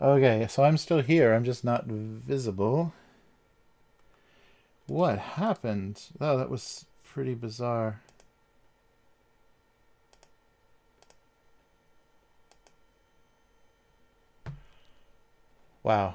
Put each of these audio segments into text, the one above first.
Okay, so I'm still here. I'm just not visible. What happened? Oh, that was pretty bizarre. Wow.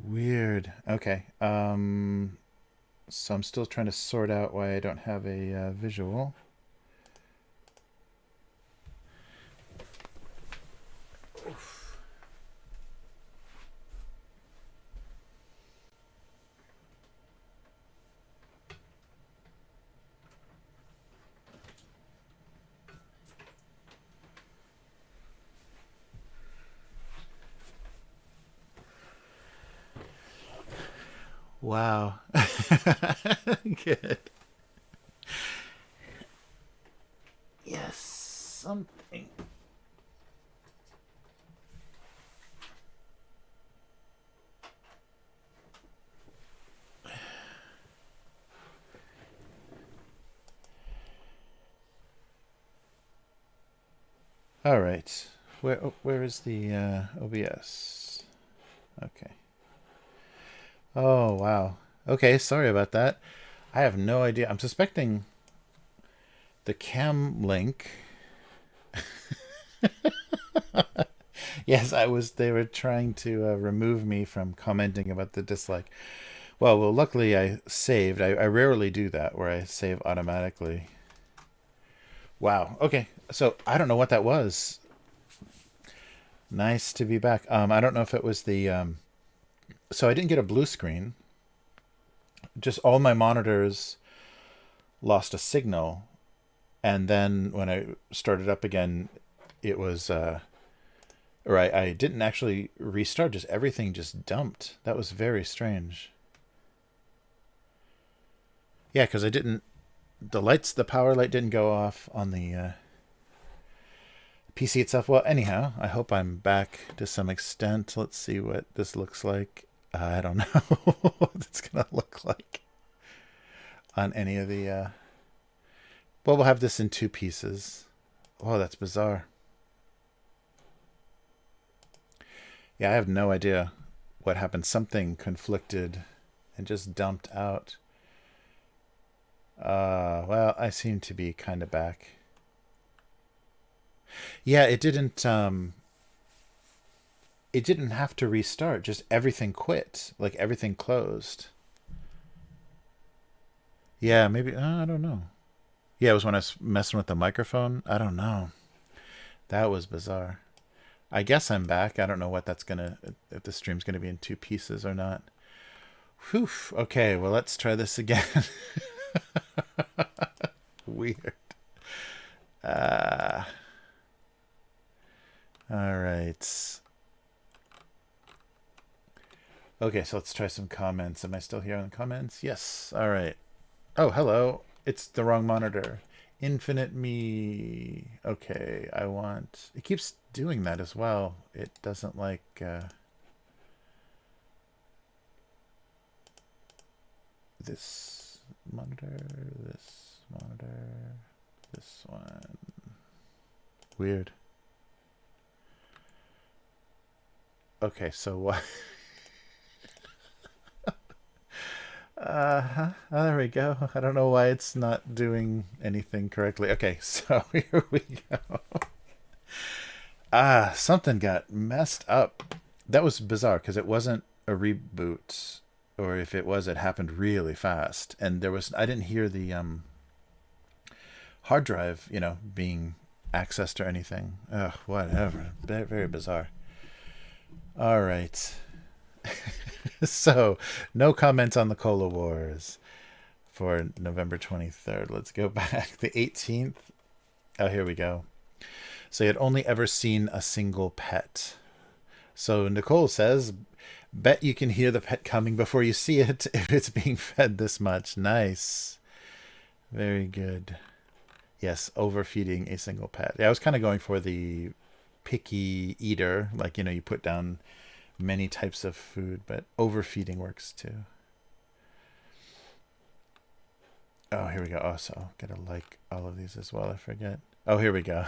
Weird. Okay. So I'm still trying to sort out why I don't have a visual. Wow. Good. Yes, something. All right. Where is the OBS? Okay. Oh, wow. Okay, sorry about that. I have no idea. I'm suspecting the cam link. Yes, I was. They were trying to remove me from commenting about the dislike. Well, luckily I saved. I rarely do that where I save automatically. Wow. Okay. So I don't know what that was. Nice to be back. I don't know if it was the. So I didn't get a blue screen. Just all my monitors lost a signal, and then when I started up again, it was. Or I didn't actually restart. Just everything just dumped. That was very strange. Yeah, because I didn't. The power light didn't go off on the PC itself. Well, anyhow, I hope I'm back to some extent. Let's see what this looks like. I don't know what it's gonna look like on any of the. Well, we'll have this in two pieces. Oh, that's bizarre. Yeah, I have no idea what happened. Something conflicted and just dumped out. Well, I seem to be kind of back. Yeah, it didn't have to restart. Just everything quit. Like everything closed. Yeah, maybe I don't know. Yeah, it was when I was messing with the microphone. I don't know. That was bizarre. I guess I'm back. I don't know what that's gonna if the stream's gonna be in two pieces or not. Whew. Okay, well let's try this again. Weird. Uh all right. Okay, so let's try some comments. Am I still here on the comments? Yes. All right. Oh, hello. It's the wrong monitor. Infinite me. Okay, I want. It keeps doing that as well. It doesn't like. This monitor, this monitor, this one. Weird. Okay, so what? Oh, there we go. I don't know why it's not doing anything correctly. Okay, so here we go. Something got messed up. That was bizarre because it wasn't a reboot, or if it was, it happened really fast. And there was I didn't hear the hard drive, being accessed or anything. Ugh, whatever. Very bizarre. All right. So, no comments on the Cola Wars for November 23rd. Let's go back. The 18th. Oh, here we go. So, he had only ever seen a single pet. So, Nicole says, bet you can hear the pet coming before you see it if it's being fed this much. Nice. Very good. Yes, overfeeding a single pet. Yeah, I was kind of going for the picky eater. Like, you put down many types of food, but overfeeding works too. Oh, here we go. Oh, so gotta like all of these as well. I forget. Oh, here we go.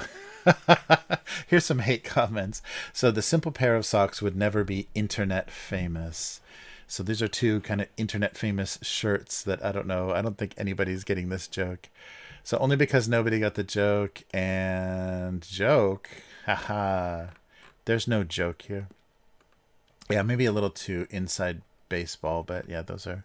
Here's some hate comments. So the simple pair of socks would never be internet famous. So these are two kind of internet famous shirts that I don't know. I don't think anybody's getting this joke. So only because nobody got the joke and joke. Haha. There's no joke here. Yeah, maybe a little too inside baseball, but yeah, those are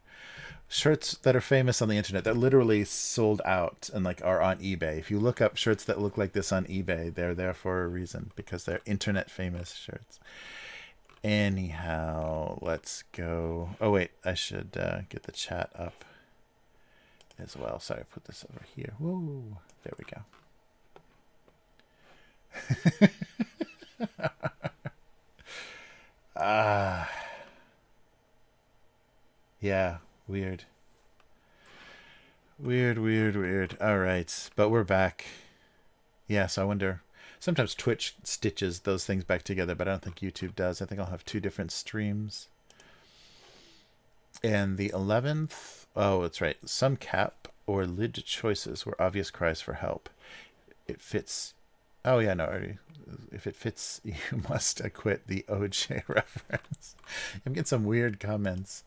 shirts that are famous on the internet that literally sold out and like are on eBay. If you look up shirts that look like this on eBay, they're there for a reason because they're internet famous shirts. Anyhow, let's go. Oh wait, I should get the chat up as well. Sorry, put this over here. Whoa, there we go. Yeah, weird. Weird. All right, but we're back. Yeah, so I wonder. Sometimes Twitch stitches those things back together, but I don't think YouTube does. I think I'll have two different streams. And the 11th, oh, that's right. Some cap or lid choices were obvious cries for help. It fits. Oh, yeah, no, already. If it fits, you must acquit the OJ reference. I'm getting some weird comments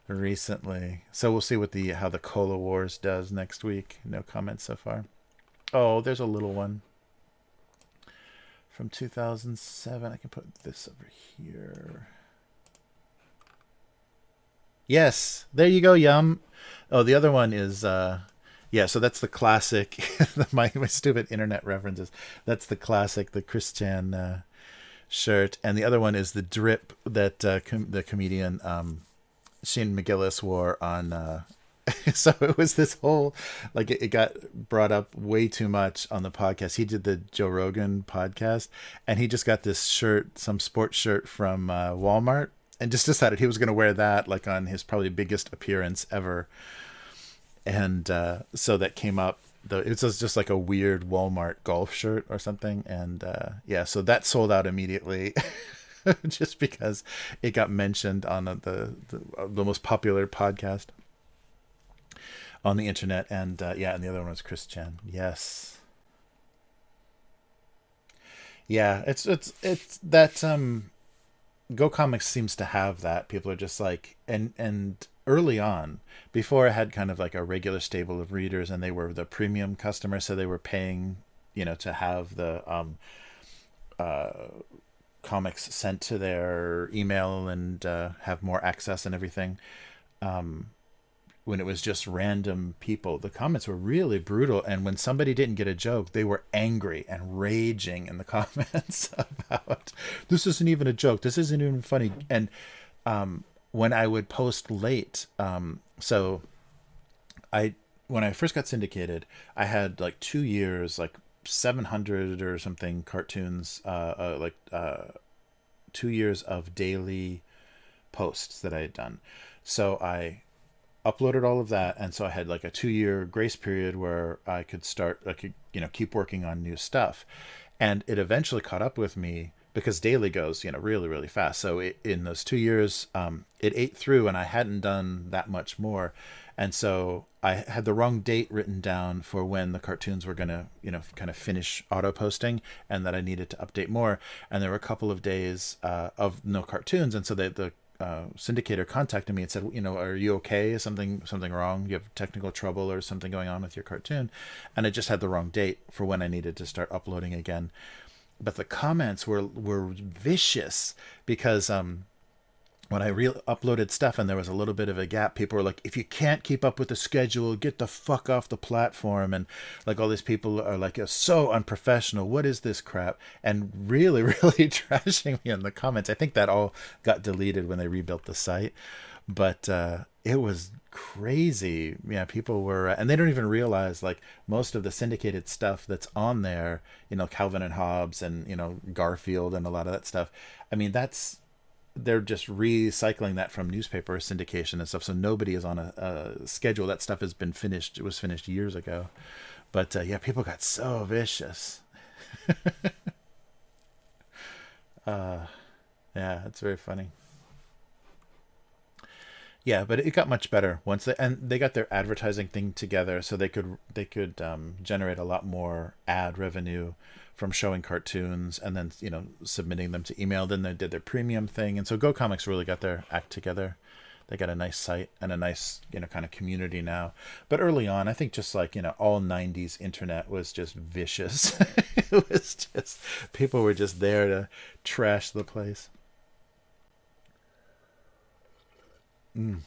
recently. So we'll see what how the Cola Wars does next week. No comments so far. Oh, there's a little one from 2007. I can put this over here. Yes, there you go, Yum. Oh, the other one is yeah, so that's the classic. my stupid internet references. That's the classic, the Christian shirt, and the other one is the drip that the comedian Shane McGillis wore on. So it was this whole, like, it got brought up way too much on the podcast. He did the Joe Rogan podcast, and he just got this shirt, some sports shirt from Walmart, and just decided he was going to wear that like on his probably biggest appearance ever. And so that came up. It was just like a weird Walmart golf shirt or something, and yeah, so that sold out immediately. Just because it got mentioned on the most popular podcast on the internet. And yeah, and the other one was Chris Chan. Yes. Yeah, it's that Go Comics seems to have that. People are just like, and early on, before I had kind of like a regular stable of readers and they were the premium customers, so they were paying, to have the comics sent to their email and have more access and everything. When it was just random people, the comments were really brutal, and when somebody didn't get a joke, they were angry and raging in the comments about, this isn't even a joke, this isn't even funny. And when I would post late, so when I first got syndicated, I had like 2 years, like 700 or something cartoons, 2 years of daily posts that I had done. So I uploaded all of that, and so I had like a 2-year grace period where I could keep working on new stuff. And it eventually caught up with me because daily goes really, really fast. So in those 2 years, it ate through, and I hadn't done that much more. And so I had the wrong date written down for when the cartoons were going to kind of finish auto posting, and that I needed to update more. And there were a couple of days of no cartoons, and so the syndicator contacted me and said, are you okay? Is something wrong? You have technical trouble or something going on with your cartoon? And I just had the wrong date for when I needed to start uploading again. But the comments were vicious because when I uploaded stuff and there was a little bit of a gap, people were like, if you can't keep up with the schedule, get the fuck off the platform. And like all these people are like, so unprofessional. What is this crap? And really, really trashing me in the comments. I think that all got deleted when they rebuilt the site. But it was crazy. Yeah, people were, and they don't even realize like most of the syndicated stuff that's on there, Calvin and Hobbes and, Garfield and a lot of that stuff. I mean, they're just recycling that from newspaper syndication and stuff. So nobody is on a schedule. That stuff has been finished. It was finished years ago. But yeah, people got so vicious. Yeah, it's very funny. Yeah, but it got much better once they got their advertising thing together, so they could generate a lot more ad revenue from showing cartoons and then submitting them to email. Then they did their premium thing, and so Go Comics really got their act together. They got a nice site and a nice kind of community now. But early on, I think just like all '90s internet was just vicious. It was just people were just there to trash the place. Mm.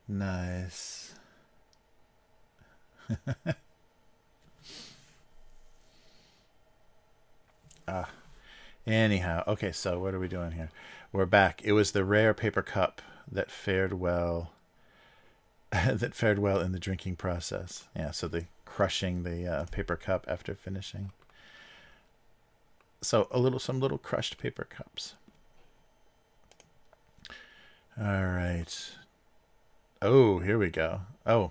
Nice. Ah, anyhow, okay, so what are we doing here? We're back. It was the rare paper cup that fared well that fared well in the drinking process. Yeah, so the crushing the paper cup after finishing. So some little crushed paper cups. All right. Oh, here we go. Oh,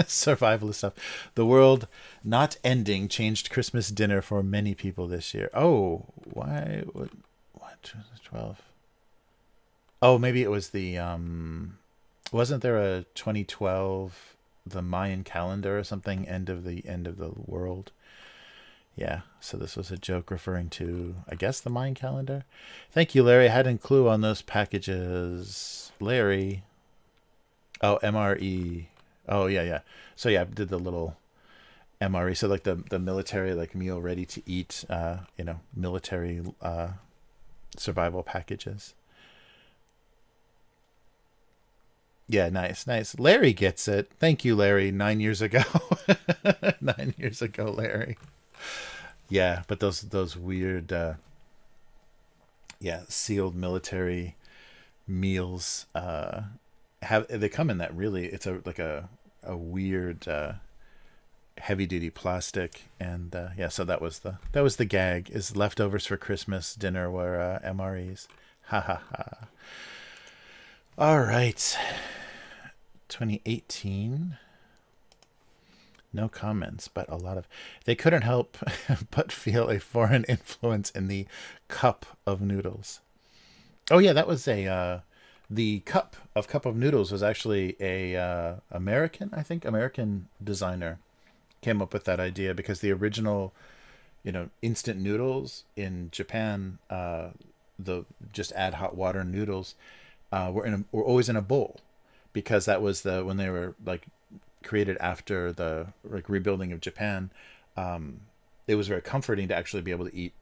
survivalist stuff. The world not ending changed Christmas dinner for many people this year. Oh, why? What? 12. Oh, maybe it was the wasn't there a 2012 the Mayan calendar or something end of the world? Yeah, so this was a joke referring to, I guess, the Mayan calendar. Thank you, Larry. I hadn't a clue on those packages. Larry. Oh, MRE. Oh, yeah, yeah. So yeah, I did the little MRE. So like the military like meal ready to eat, military survival packages. Yeah, nice, nice. Larry gets it. Thank you, Larry. 9 years ago. 9 years ago, Larry. Yeah, but those weird, yeah, sealed military meals have they come in that really it's a like a weird heavy duty plastic and yeah, so that was the gag is leftovers for Christmas dinner were MREs. Ha ha ha. All right. 2018. No comments, but a lot of. They couldn't help but feel a foreign influence in the cup of noodles. Oh yeah, that was a. The cup of noodles was actually a American, I think, American designer came up with that idea because the original, instant noodles in Japan, the just add hot water noodles, were always in a bowl, because that was the when they were like created after the like rebuilding of Japan. It was very comforting to actually be able to eat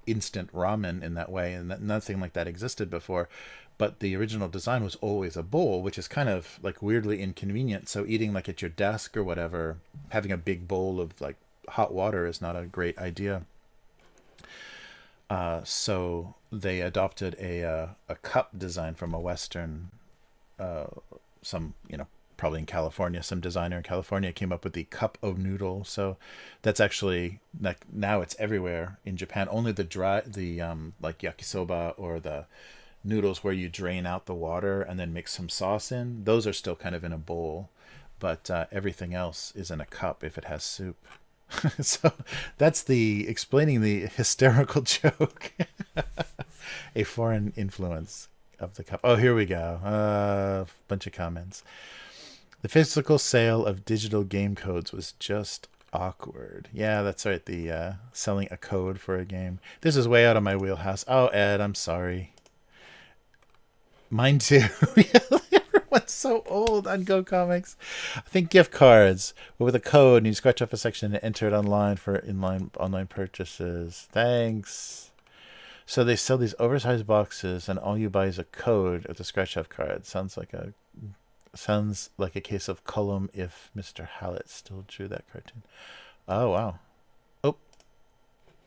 instant ramen in that way, and nothing like that existed before. But the original design was always a bowl, which is kind of like weirdly inconvenient. So eating like at your desk or whatever, having a big bowl of like hot water is not a great idea. So they adopted a cup design from a Western, uh, some probably in California, some designer in California came up with the cup of noodle. So that's actually like now it's everywhere in Japan. Only the like yakisoba or the noodles where you drain out the water and then mix some sauce in, those are still kind of in a bowl, but everything else is in a cup if it has soup. So that's the explaining the hysterical joke. A foreign influence of the cup. Oh, here we go. Bunch of comments. The physical sale of digital game codes was just awkward. Yeah, that's right. The selling a code for a game. This is way out of my wheelhouse. Oh, Ed, I'm sorry. Mine too. Everyone's so old on Go Comics. I think gift cards with a code, and you scratch off a section and enter it online for inline online purchases. Thanks. So they sell these oversized boxes, and all you buy is a code of the scratch off card. Sounds like a case of Cullum if Mr. Hallett still drew that cartoon. Oh wow. Oh,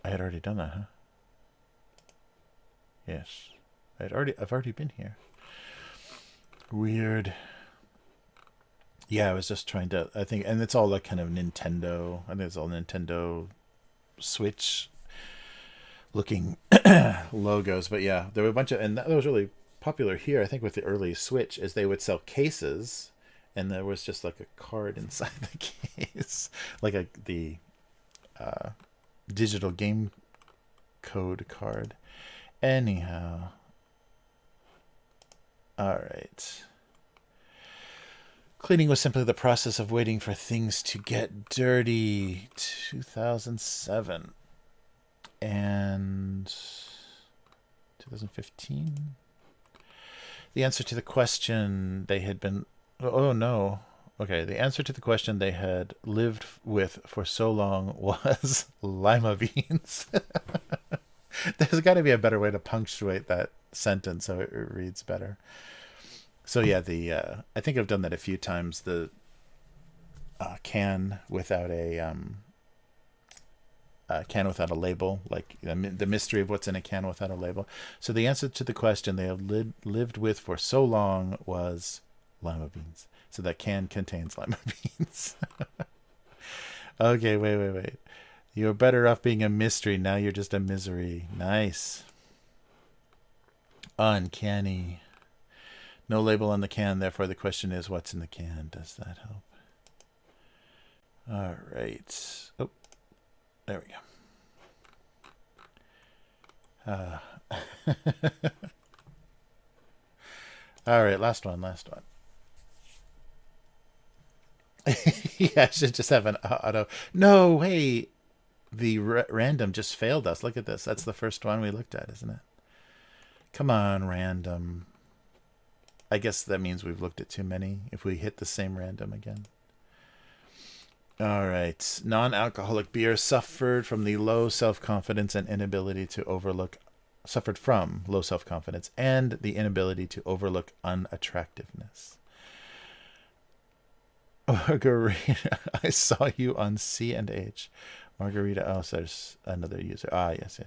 I had already done that, huh? Yes. I've already been here. Weird. Yeah, I was just trying to. I think, and it's all like kind of Nintendo. I think it's all Nintendo Switch looking logos. But yeah, there were a bunch of, and that was really popular here. I think with the early Switch, is they would sell cases, and there was just like a card inside the case, like the uh, digital game code card. Anyhow. All right. Cleaning was simply the process of waiting for things to get dirty. 2007. And 2015. The answer to the question they had been... Oh, no. Okay, the answer to the question they had lived with for so long was lima beans. There's got to be a better way to punctuate that sentence so it reads better. So yeah, I think I've done that a few times. The can without a label, like the mystery of what's in a can without a label. So the answer to the question they have lived with for so long was lima beans. So that can contains lima beans. Okay, wait. You're better off being a mystery. Now you're just a misery. Nice. Uncanny. No label on the can, therefore the question is, what's in the can? Does that help? All right. Oh, there we go. All right, last one. Yeah, I should just have an auto. No, hey, the random just failed us. Look at this. That's the first one we looked at, isn't it? Come on, random. I guess that means we've looked at too many if we hit the same random again. All right. Non-alcoholic beer suffered from low self-confidence and the inability to overlook unattractiveness. Margarita, I saw you on C&H. Margarita, oh, so there's another user. Yes.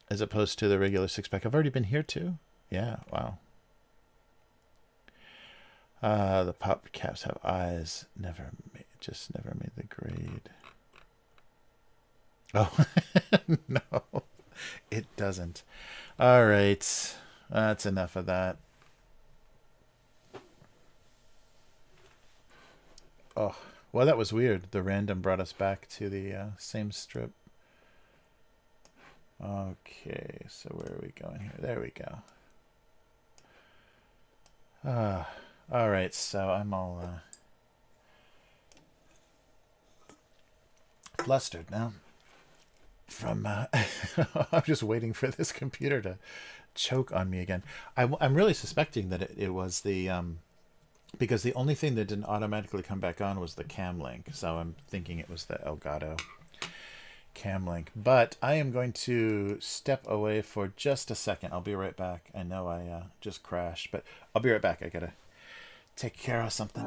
As opposed to the regular six-pack. I've already been here too? Yeah, wow. The pop caps have eyes. Never made the grade. Oh, no, it doesn't. All right, that's enough of that. Oh, well, that was weird. The random brought us back to the same strip. Okay, so where are we going here? There we go. All right, so I'm all flustered now. From I'm just waiting for this computer to choke on me again. I'm really suspecting that it was the because the only thing that didn't automatically come back on was the cam link. So I'm thinking it was the Elgato cam link. But I am going to step away for just a second. I'll be right back. I know I just crashed, but I'll be right back. I gotta take care of something.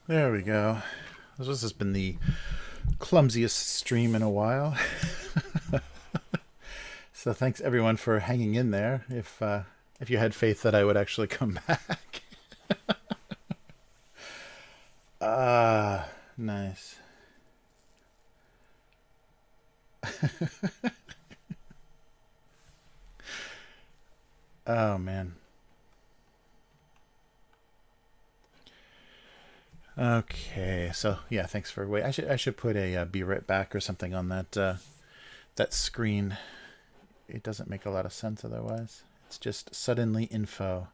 There we go. This has been the clumsiest stream in a while. So thanks everyone for hanging in there. If you had faith that I would actually come back. Nice. Oh man. Okay, so yeah, thanks for wait. I should put a be right back or something on that screen. It doesn't make a lot of sense otherwise. It's just suddenly info.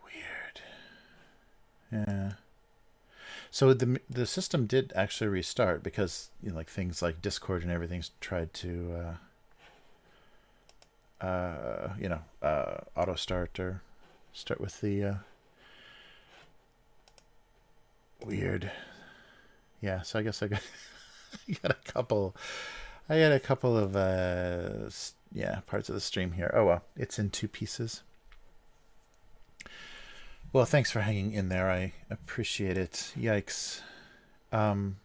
Weird. Yeah. So the system did actually restart because like things like Discord and everything's tried to auto start or start with the weird. Yeah, so I guess I got I got a couple. I got a couple of parts of the stream here. Oh well, it's in two pieces. Well, thanks for hanging in there. I appreciate it. Yikes. Um,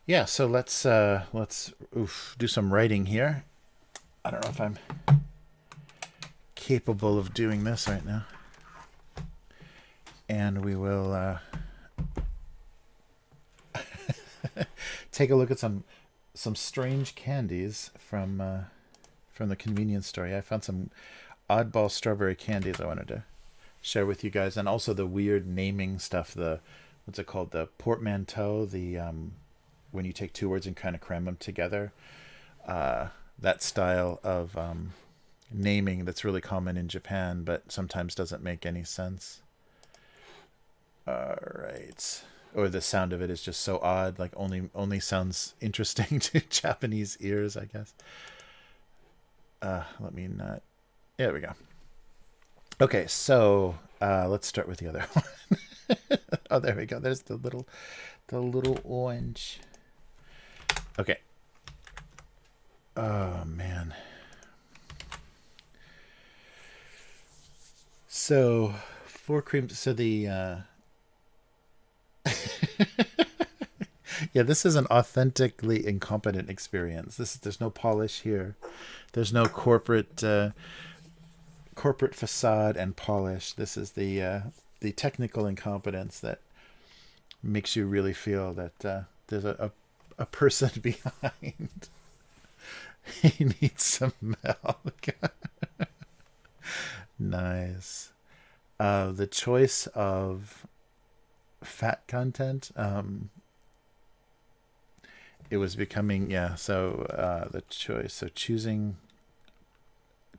yeah, so let's do some writing here. I don't know if I'm capable of doing this right now. And we will take a look at some strange candies from the convenience store. I found some oddball strawberry candies I wanted to share with you guys, and also the weird naming stuff. The what's it called? The portmanteau. The when you take two words and kind of cram them together. That style of naming that's really common in Japan, but sometimes doesn't make any sense. All right. Or the sound of it is just so odd, like only sounds interesting to Japanese ears, I guess. Let me not. There we go. Okay, so let's start with the other one. Oh, there we go. There's the little orange. Okay. Oh man. So four creams. So the yeah, this is an authentically incompetent experience. There's no polish here. There's no corporate facade and polish. This is the technical incompetence that makes you really feel that there's a person behind. He needs some milk. Nice. The choice of fat content. It was becoming so the choice, so choosing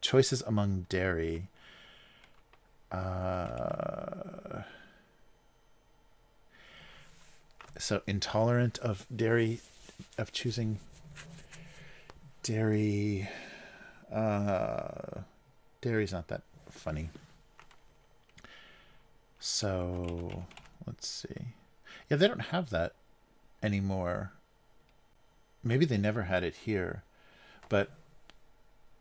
choices among dairy. So intolerant of dairy, of choosing dairy. Dairy's not that funny. So let's see. Yeah, they don't have that anymore. Maybe they never had it here, but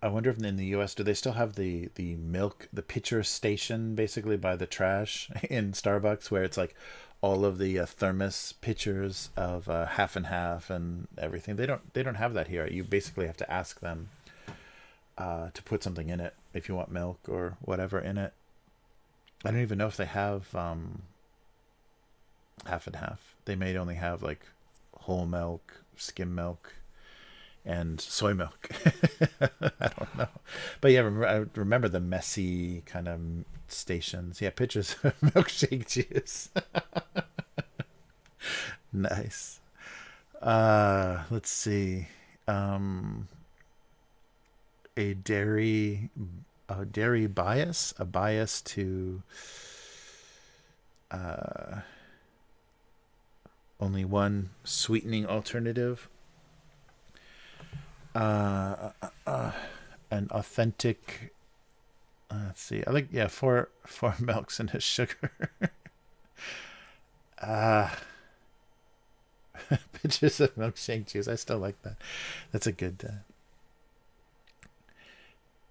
I wonder if in the U.S. do they still have the milk, the pitcher station, basically by the trash in Starbucks, where it's like all of the thermos pitchers of half and half and everything. They don't have that here. You basically have to ask them to put something in it if you want milk or whatever in it. I don't even know if they have half and half. They may only have like whole milk, skim milk, and soy milk. I don't know, but yeah, I remember the messy kind of stations. Yeah, pictures of milkshake juice. Nice. Let's see. A dairy bias, a bias to only one sweetening alternative. An authentic. Let's see. I like four milks and a sugar. Pictures of milkshake juice. I still like that. That's a good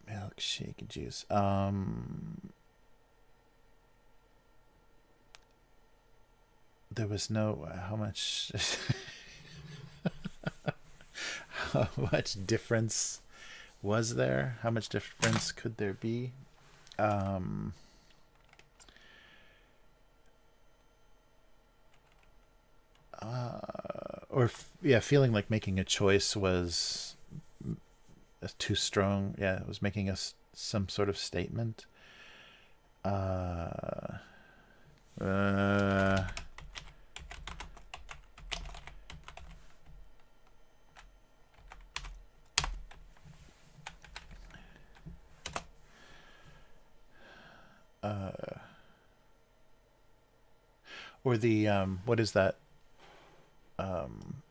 milkshake juice. There was no how much. How much difference was there? How much difference could there be? or yeah, feeling like making a choice was too strong. Yeah, it was making us some sort of statement. Uh, uh, or the what is that? Um,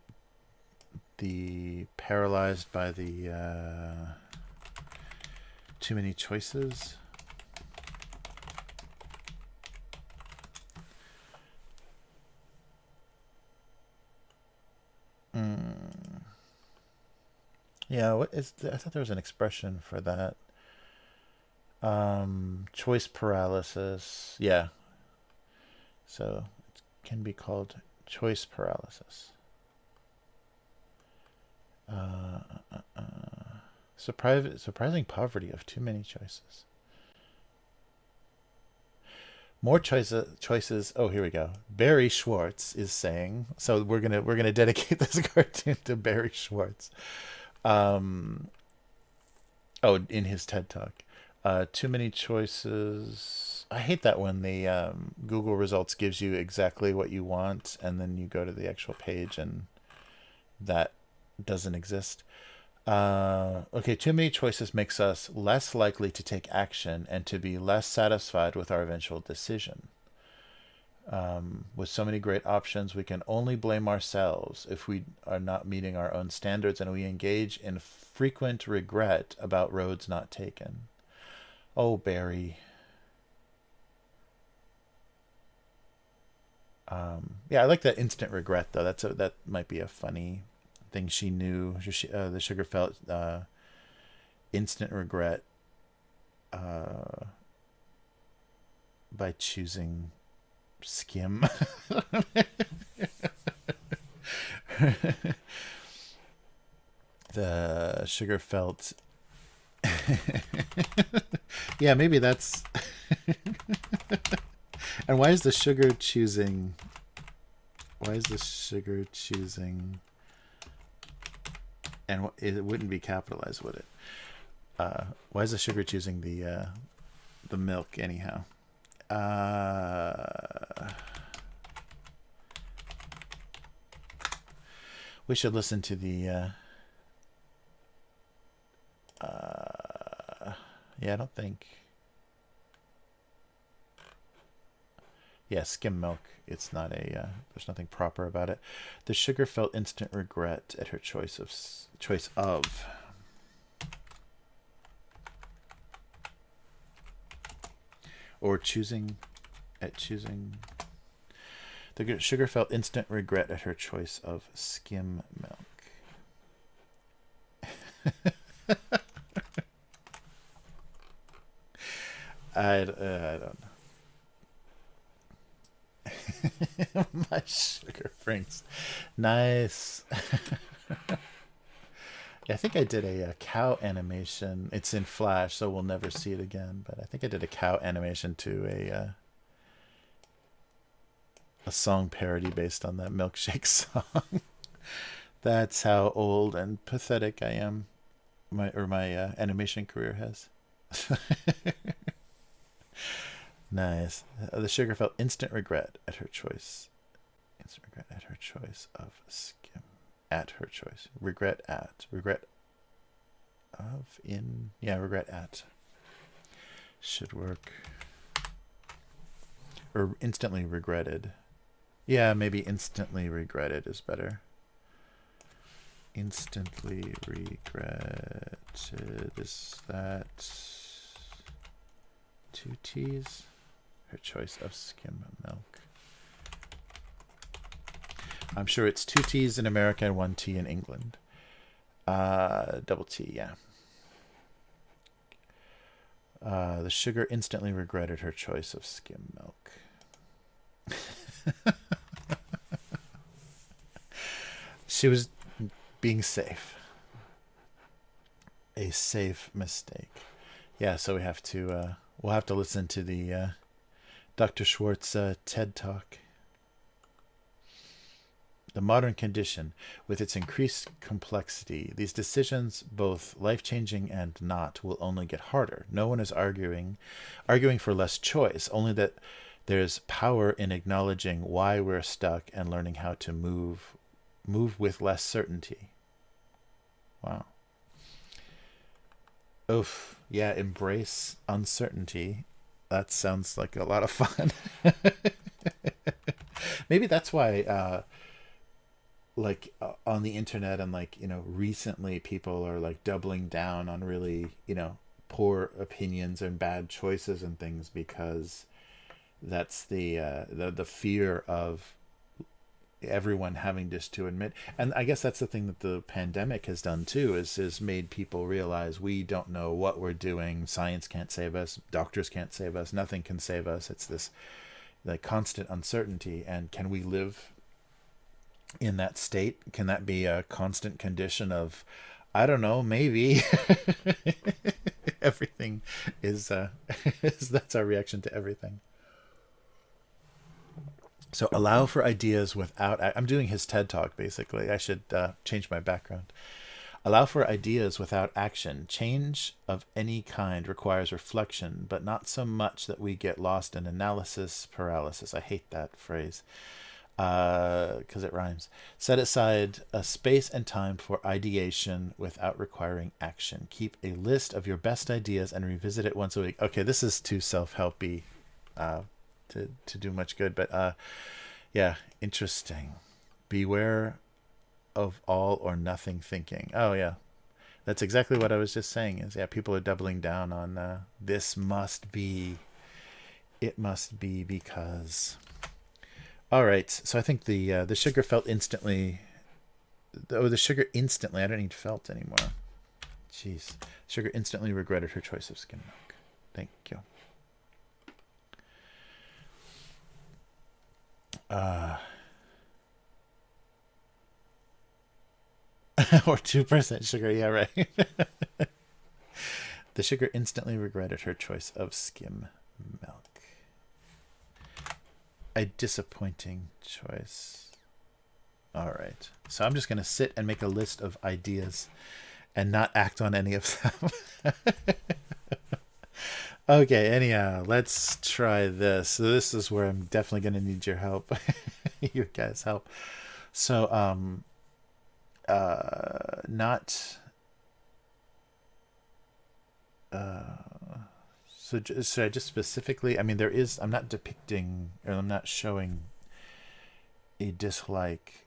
the paralyzed by the too many choices. Yeah, what is I thought there was an expression for that. Choice paralysis. Yeah. So it can be called choice paralysis. Surprising poverty of too many choices. More choices. Oh, here we go. Barry Schwartz is saying. So we're gonna dedicate this cartoon to Barry Schwartz. Um, oh, in his TED talk, too many choices. I hate that when the Google results gives you exactly what you want, and then you go to the actual page and that doesn't exist. Okay, too many choices makes us less likely to take action and to be less satisfied with our eventual decision. With so many great options, we can only blame ourselves if we are not meeting our own standards and we engage in frequent regret about roads not taken. Oh, Barry. Yeah, I like that instant regret though. That might be a funny thing she knew. The sugar felt instant regret by choosing skim. The sugar felt. Yeah, maybe that's. And why is the sugar choosing? Why is the sugar choosing? And it wouldn't be capitalized, would it? Why is the sugar choosing the milk anyhow? We should listen to the. Yeah, I don't think. Yeah, skim milk. It's not a. There's nothing proper about it. The sugar felt instant regret at her choice of. Or choosing. The sugar felt instant regret at her choice of skim milk. I don't know. My sugar brings. Nice. Yeah, I think I did a cow animation. It's in Flash, so we'll never see it again. But I think I did a cow animation to a song parody based on that milkshake song. That's how old and pathetic I am. My animation career has. Nice. The sugar felt instant regret at her choice. Instant regret at her choice of skim. At her choice. Regret at. Regret of in. Yeah, regret at. Should work. Or instantly regretted. Yeah, maybe instantly regretted is better. Instantly regretted. Is that 2 T's? Her choice of skim milk. I'm sure it's 2 T's in America and 1 T in England. Double T, yeah. The sugar instantly regretted her choice of skim milk. She was being safe. A safe mistake. Yeah, so we have to we'll have to listen to the Dr. Schwartz TED Talk. The modern condition, with its increased complexity, these decisions, both life-changing and not, will only get harder. No one is arguing for less choice, only that there's power in acknowledging why we're stuck and learning how to move with less certainty. Wow. Oof. Yeah, embrace uncertainty. That sounds like a lot of fun. Maybe that's why on the internet and recently people are like doubling down on really poor opinions and bad choices and things, because that's the fear of everyone having just to admit. And I guess that's the thing that the pandemic has done too, is made people realize we don't know what we're doing. Science can't save us, doctors can't save us, nothing can save us. It's this constant uncertainty. And can we live in that state? Can that be a constant condition of, I don't know, maybe everything is that's our reaction to everything. So allow for ideas without, I'm doing his TED talk basically. I should change my background. Allow for ideas without action. Change of any kind requires reflection, but not so much that we get lost in analysis paralysis. I hate that phrase because it rhymes. Set aside a space and time for ideation without requiring action. Keep a list of your best ideas and revisit it once a week. Okay, this is too self-helpy to do much good, but yeah, interesting. Beware of all or nothing thinking. Oh yeah, that's exactly what I was just saying. Is people are doubling down on this must be, it must be because. All right, so I think the sugar felt instantly. Oh, the sugar instantly. I don't need felt anymore. Jeez, sugar instantly regretted her choice of skim milk. Thank you. Or 2% sugar, yeah, right. The sugar instantly regretted her choice of skim milk. A disappointing choice. All right. So I'm just going to sit and make a list of ideas and not act on any of them. Okay, anyhow, let's try this. So this is where I'm definitely going to need your help. Your guys' help. So, not... So should I just specifically... I mean, there is... I'm not depicting... or I'm not showing a dislike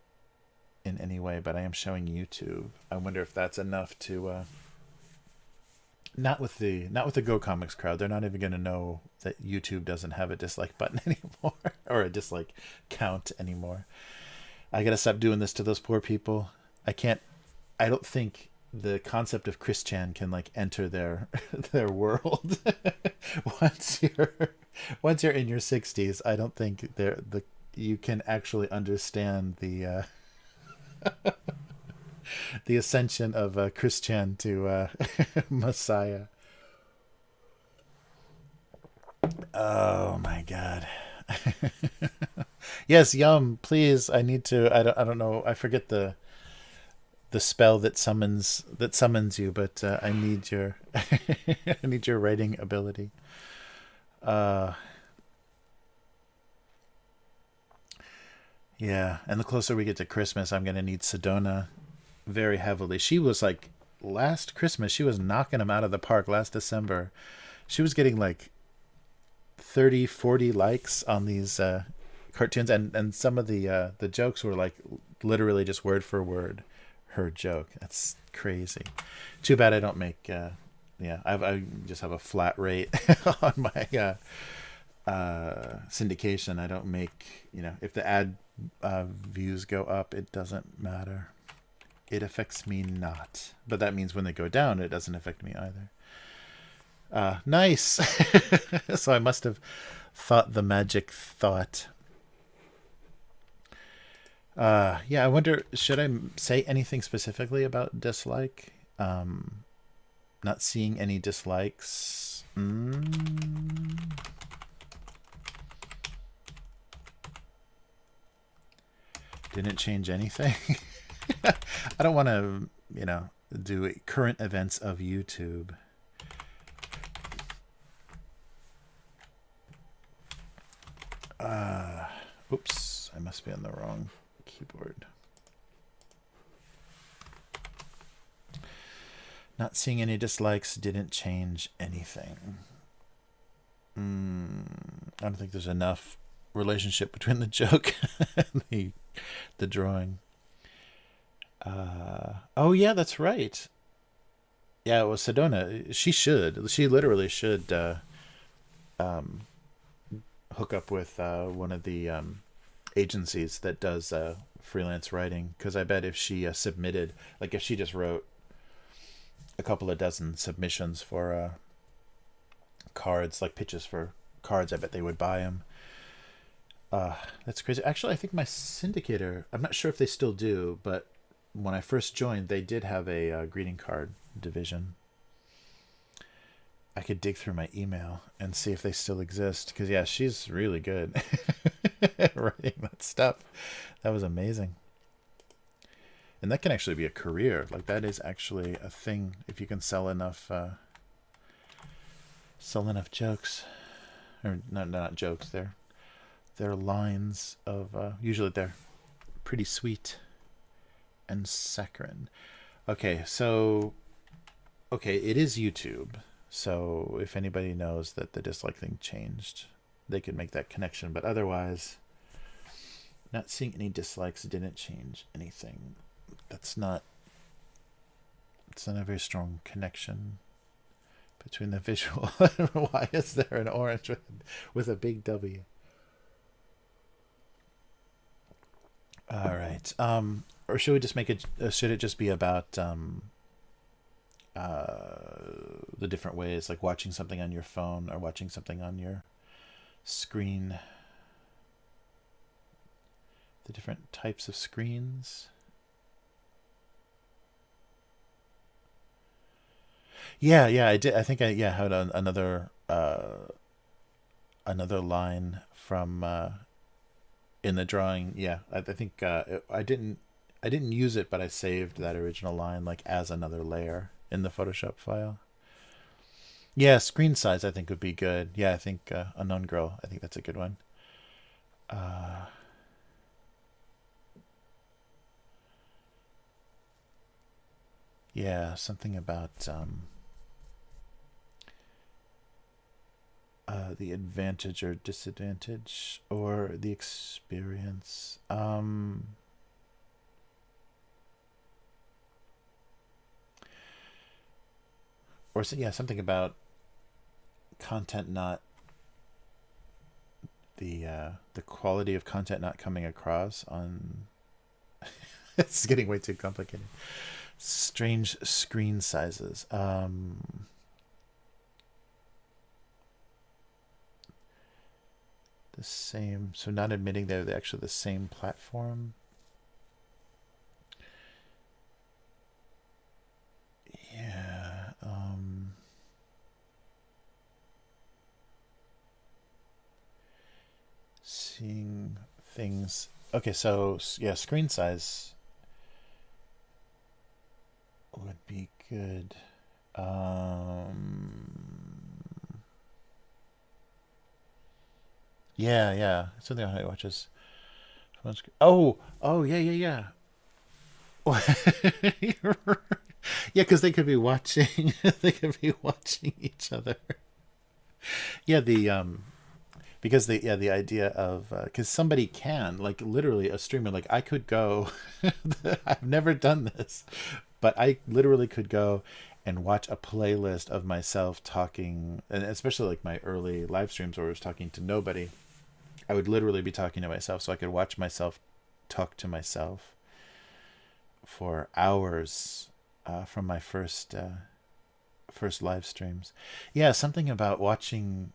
in any way, but I am showing YouTube. I wonder if that's enough to... Not with the Go Comics crowd. They're not even going to know that YouTube doesn't have a dislike button anymore, or a dislike count anymore. I got to stop doing this to those poor people. I don't think the concept of Christian can enter their world. once you're in your 60s, I don't think you can actually understand the the ascension of Christian to Messiah. Oh my God. Yes, Yum, please. I need to. I don't know. I forget the spell that summons you, but I need your I need your writing ability. Yeah, and the closer we get to Christmas, I'm gonna need Sedona very heavily. She was last Christmas, she was knocking them out of the park. Last December, she was getting 30, 40 likes on these cartoons, and some of the jokes were literally just word for word her joke. That's crazy. Too bad I don't make I just have a flat rate on my syndication. I don't make, if the ad views go up, it doesn't matter. It affects me not. But that means when they go down, it doesn't affect me either. Nice. So I must have thought the magic thought. Yeah, I wonder, should I say anything specifically about dislike? Not seeing any dislikes. didn't change anything. I don't want to, do current events of YouTube. Oops, I must be on the wrong keyboard. Not seeing any dislikes didn't change anything. I don't think there's enough relationship between the joke and the drawing. Oh yeah, that's right. Yeah, well, Sedona, she literally should hook up with one of the agencies that does freelance writing, because I bet if she submitted, like if she just wrote a couple of dozen submissions for cards, like pitches for cards, I bet they would buy them. That's crazy. Actually, I think my syndicator, I'm not sure if they still do, but when I first joined, they did have a greeting card division. I could dig through my email and see if they still exist, because yeah, she's really good at writing that stuff. That was amazing. And that can actually be a career. Like, that is actually a thing if you can sell enough jokes, or not jokes. They're lines of usually they're pretty sweet and saccharine. Okay, so it is YouTube. So if anybody knows that the dislike thing changed, they could make that connection. But otherwise, not seeing any dislikes didn't change anything. It's not a very strong connection between the visual. Why is there an orange with a big W? All right. Or should we just make it? Should it just be about the different ways, like watching something on your phone or watching something on your screen? The different types of screens. Yeah, I did. I think I had another line from in the drawing. Yeah, I think I didn't use it, but I saved that original line like as another layer in the Photoshop file. Yeah, screen size I think would be good. Yeah, I think Unknown Girl, I think that's a good one. Yeah, something about the advantage or disadvantage or the experience. Or something about content, not the quality of content not coming across on. It's getting way too complicated. Strange screen sizes. The same, so not admitting they're actually the same platform. Yeah. Seeing things. Okay, so yeah, screen size would be good. Yeah. Something on how he watches. Oh, yeah. Yeah, because they could be watching. They could be watching each other. Yeah, because the idea of because somebody can, like, literally a streamer, like I could go. I've never done this, but I literally could go and watch a playlist of myself talking, and especially like my early live streams where I was talking to nobody. I would literally be talking to myself, so I could watch myself talk to myself for hours from my first live streams. Yeah, something about watching.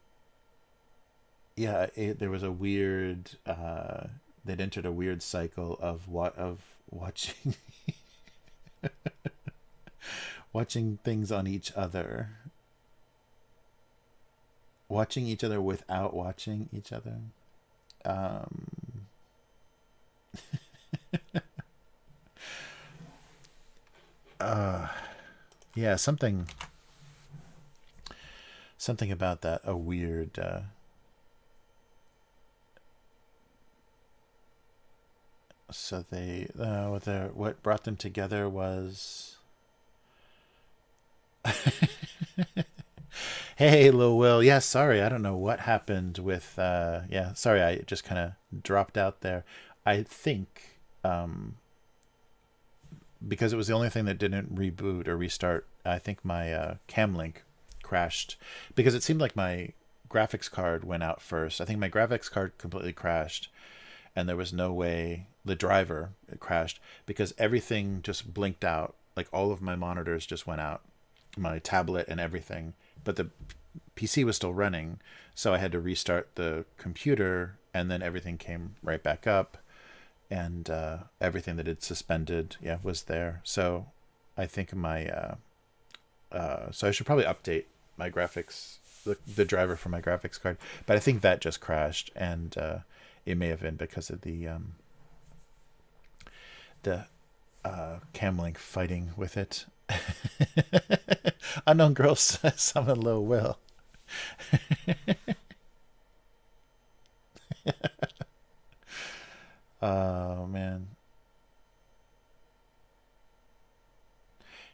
Yeah, there was a weird. They'd entered a weird cycle of watching watching things on each other, watching each other without watching each other. Um, Yeah, something about that, a weird so they what brought them together was hey Lil Will. Yeah, sorry, I don't know what happened with yeah, sorry, I just kind of dropped out there. I think because it was the only thing that didn't reboot or restart, I think my cam link crashed because it seemed like my graphics card went out first. I think my graphics card completely crashed, and there was no way the driver crashed because everything just blinked out. Like all of my monitors just went out, my tablet and everything, but the PC was still running. So I had to restart the computer, and then everything came right back up, and everything that had suspended, yeah, was there. So I think my so I should probably update my graphics, the driver for my graphics card. But I think that just crashed, and it may have been because of the cam link fighting with it. Unknown girl says summon low will. Oh man.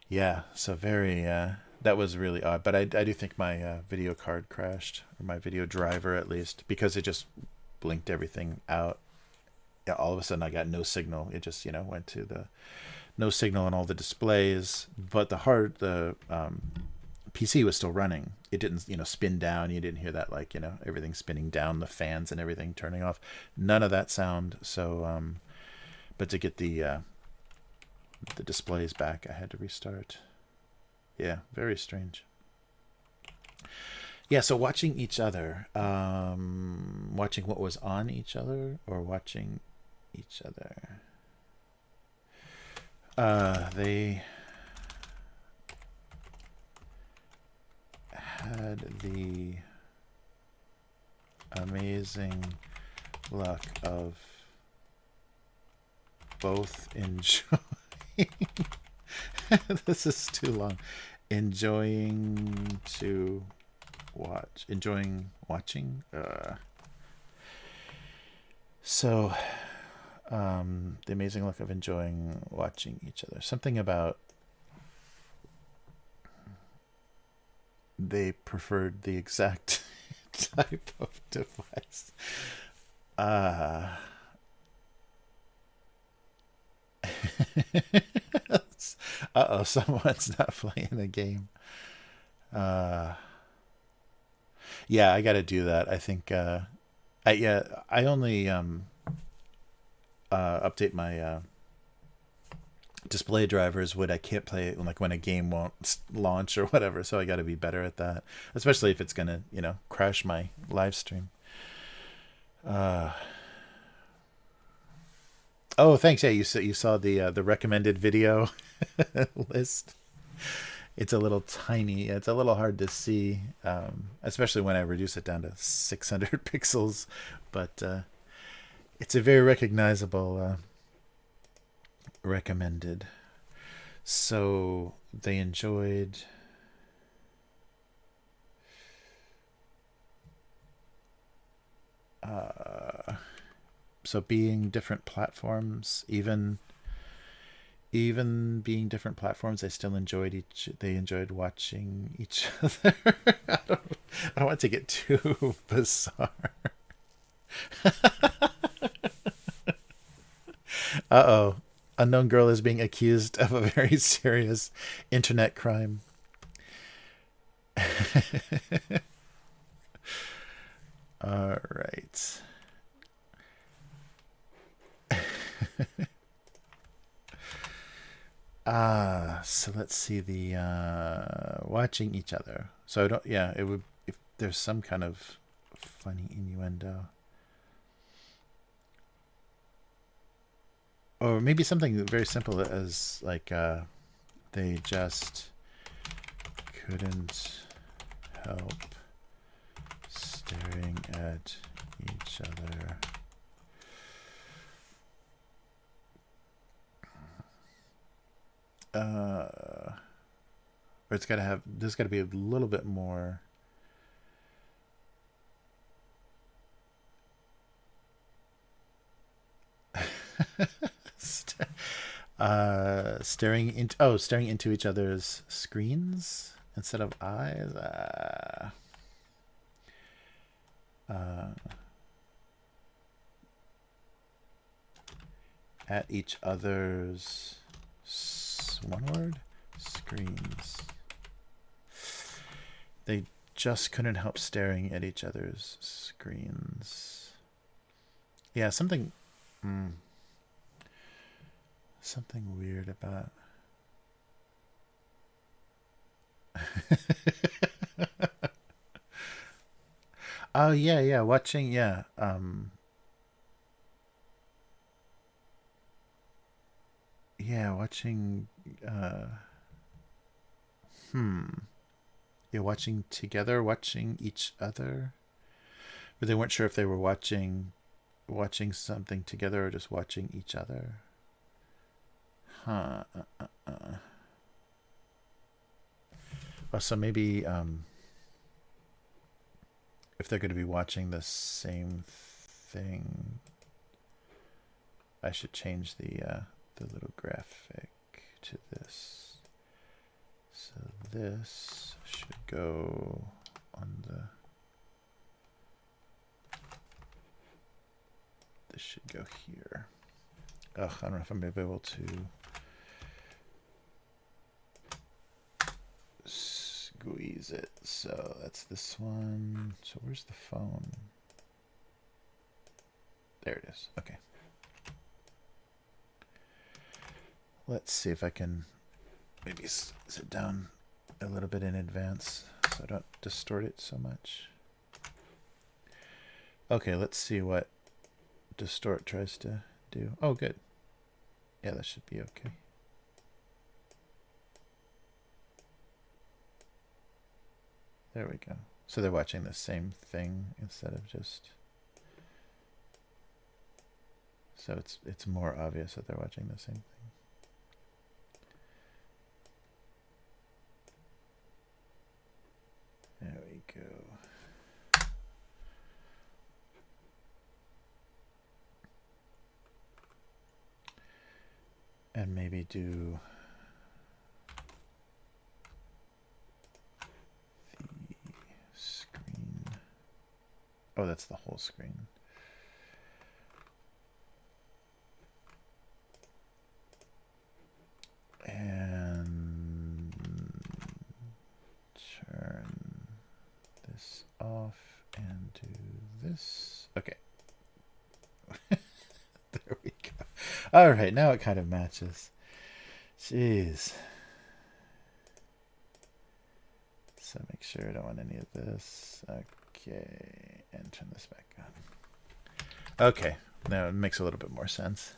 Yeah, so very that was really odd, but I do think my video card crashed, or my video driver at least, because it just blinked everything out. Yeah, all of a sudden I got no signal. It just, went to the no signal on all the displays, but the PC was still running. It didn't, spin down. You didn't hear that, like, everything spinning down, the fans and everything turning off. None of that sound. So, but to get the displays back, I had to restart. Yeah, very strange. Yeah, so watching each other, watching what was on each other, or watching each other. They had the amazing luck of both enjoying this is too long. Enjoying to watch. Enjoying watching. So the amazing luck of enjoying watching each other. Something about they preferred the exact type of device. Uh-oh, someone's not playing the game. Yeah, I gotta do that. I think I only update my display drivers when I can't play it, like when a game won't launch or whatever. So I got to be better at that, especially if it's gonna, crash my live stream. Oh, thanks. Yeah, you saw the recommended video list. It's a little tiny. It's a little hard to see, especially when I reduce it down to 600 pixels. But it's a very recognizable recommended. So they enjoyed. So being different platforms, even being different platforms, they enjoyed watching each other. I don't want to get too bizarre. Uh-oh. Unknown girl is being accused of a very serious internet crime. All right. So let's see the watching each other. So I don't, yeah, it would, if there's some kind of funny innuendo. Or maybe something very simple as like they just couldn't help staring at each other or it's got to have, there's got to be a little bit more. Staring into each other's screens instead of eyes. At each other's, one word, screens. They just couldn't help staring at each other's screens. Yeah, something weird about. Oh yeah, watching, yeah. Yeah, watching yeah, watching together, watching each other. But they weren't sure if they were watching something together or just watching each other. Huh. Oh, so maybe if they're going to be watching the same thing, I should change the little graphic to this. So this should go on the. This should go here. Ugh, I don't know if I'm going to be able to squeeze it. So that's this one. So where's the phone? There it is. Okay. Let's see if I can maybe sit down a little bit in advance so I don't distort it so much. Okay, let's see what distort tries to do. Oh, good. Yeah, that should be okay. There we go. So they're watching the same thing instead of just. So it's more obvious that they're watching the same thing. There we go. And maybe do the screen. Oh, that's the whole screen. And turn this off and do this. Okay. There we go. All right, now it kind of matches. Jeez. So make sure I don't want any of this. Okay, and turn this back on. Okay, now it makes a little bit more sense.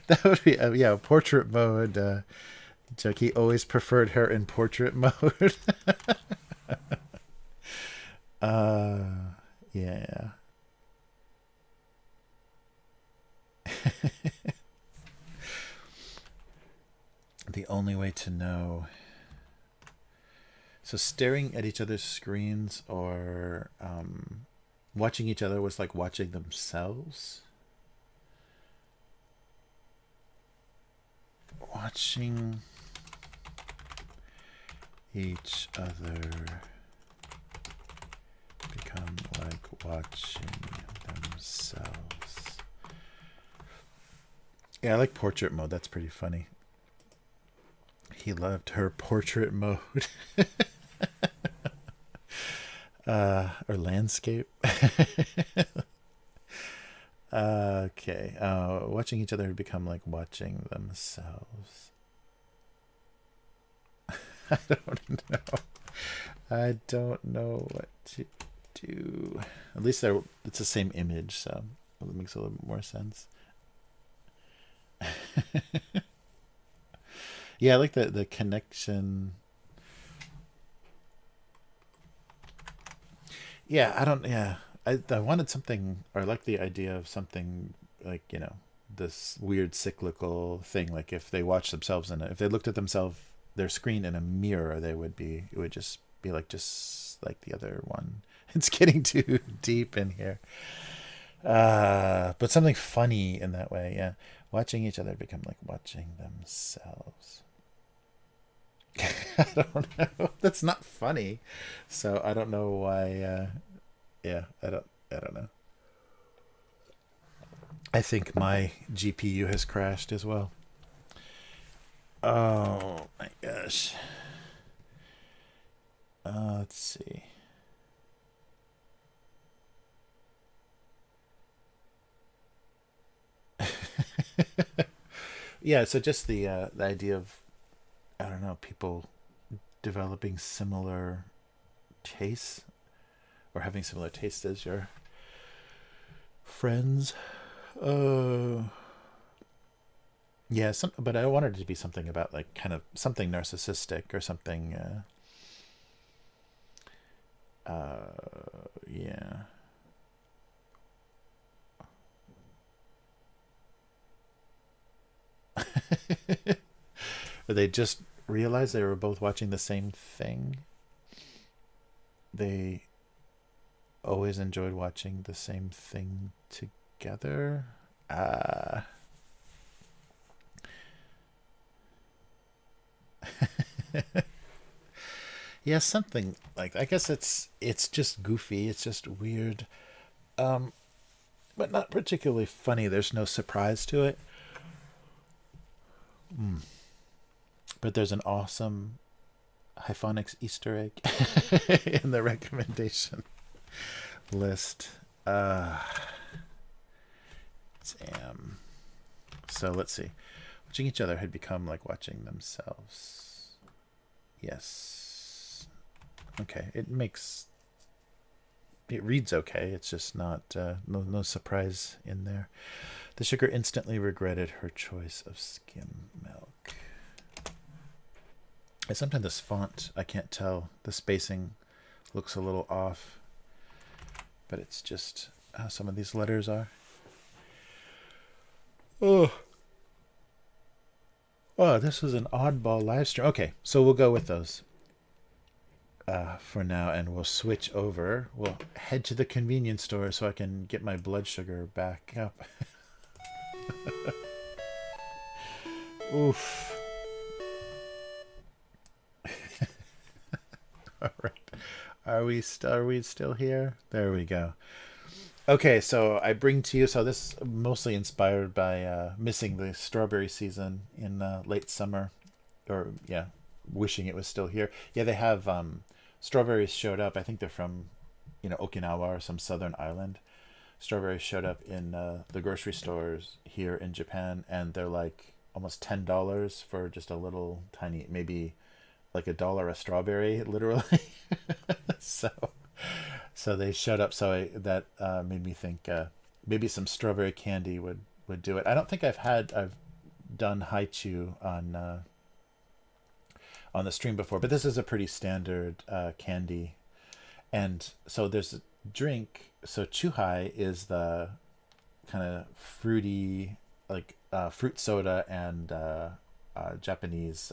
That would be yeah, portrait mode. Joke, he always preferred her in portrait mode. Yeah. The only way to know. So staring at each other's screens or watching each other was like watching themselves. Watching each other become like watching themselves. Yeah, I like portrait mode. That's pretty funny. He loved her portrait mode. Or landscape. Okay. Watching each other become like watching themselves. I don't know. I don't know what to do. At least it's the same image, so it makes a little bit more sense. Yeah, I like the connection. Yeah, I don't. Yeah, I wanted something, or like the idea of something like, this weird cyclical thing. Like if they watched themselves if they looked at themselves, their screen in a mirror, it would just be like, just like the other one. It's getting too deep in here. But something funny in that way, yeah. Watching each other become like watching themselves. I don't know. That's not funny. So I don't know why. Yeah, I don't know. I think my GPU has crashed as well. Oh my gosh. Let's see. Yeah, so just the idea of, I don't know, people developing similar tastes, or having similar tastes as your friends. Uh yeah, but I wanted it to be something about like kind of something narcissistic or something. Yeah. Or they just realized they were both watching the same thing. They always enjoyed watching the same thing together. Uh yeah, something like, I guess it's just goofy, it's just weird. Um but not particularly funny. There's no surprise to it. Mm. But there's an awesome Hyphonics Easter egg in the recommendation list. Damn. So let's see. Watching each other had become like watching themselves. Yes. Okay. It reads okay. It's just not no surprise in there. The sugar instantly regretted her choice of skim milk. And sometimes this font, I can't tell. The spacing looks a little off, but it's just how some of these letters are. Oh, oh, this was an oddball live stream. Okay, so we'll go with those for now, and we'll switch over. We'll head to the convenience store so I can get my blood sugar back up. Oof. All right. Are we still here? There we go. Okay, so I bring to you. So this mostly inspired by missing the strawberry season in late summer, or yeah, wishing it was still here. Yeah, they have strawberries showed up. I think they're from, Okinawa or some southern island. Strawberries showed up in the grocery stores here in Japan, and they're like almost $10 for just a little tiny, maybe like $1 a strawberry, literally. so so they showed up. So that made me think maybe some strawberry candy would do it. I don't think I've done Hi-Chew on the stream before, but this is a pretty standard candy. And so there's a drink. So Chuhai is the kind of fruity, like fruit soda and Japanese.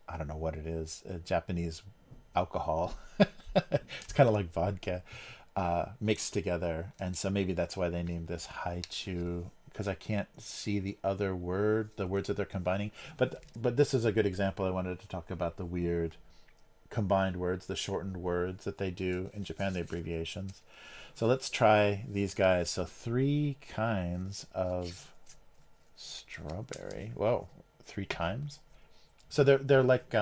I don't know what it is. Japanese alcohol. It's kind of like vodka mixed together, and so maybe that's why they named this Hi-Chew, because I can't see the other word, the words that they're combining. But this is a good example. I wanted to talk about the weird combined words, the shortened words that they do in Japan, the abbreviations. So let's try these guys. So 3 kinds of strawberry. Whoa, 3 times. So they're like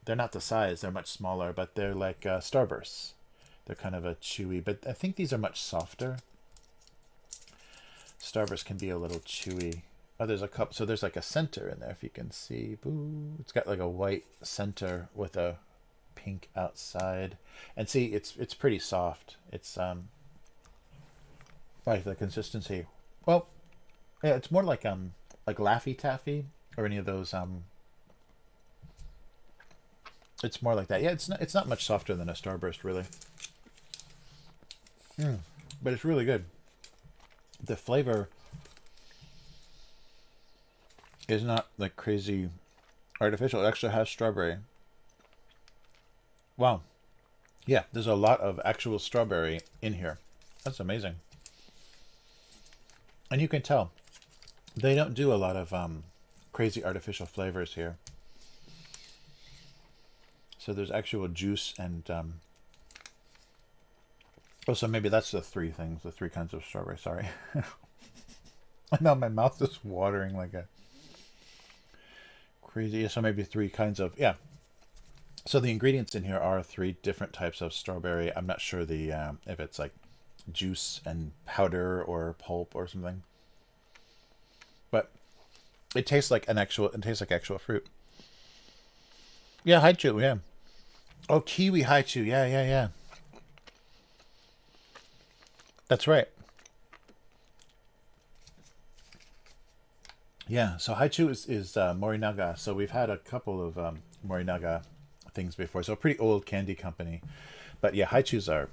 they're not the size, they're much smaller, but they're like starbursts. They're kind of a chewy, but I think these are much softer. Starburst can be a little chewy. Oh, there's a cup. So there's like a center in there, if you can see. Boo! It's got like a white center with a pink outside, and see, it's pretty soft. It's like the consistency. Well, yeah, it's more like Laffy Taffy or any of those It's more like that. Yeah, it's not much softer than a Starburst, really. But it's really good. The flavor is not like crazy artificial. It actually has strawberry. Wow. Yeah, there's a lot of actual strawberry in here. That's amazing. And you can tell they don't do a lot of crazy artificial flavors here. So there's actual juice and oh, so maybe that's the three things, the three kinds of strawberry. Sorry. I know my mouth is watering like a crazy. So maybe three kinds of, yeah. So the ingredients in here are three different types of strawberry. I'm not sure the if it's like juice and powder or pulp or something. But it tastes like actual fruit. Yeah, Hi-Chew, yeah. Oh, kiwi Hi-Chew. Yeah, yeah, yeah. That's right. Yeah, so Hi-Chew is Morinaga. So we've had a couple of Morinaga things before. So a pretty old candy company. But yeah, Hi-Chews are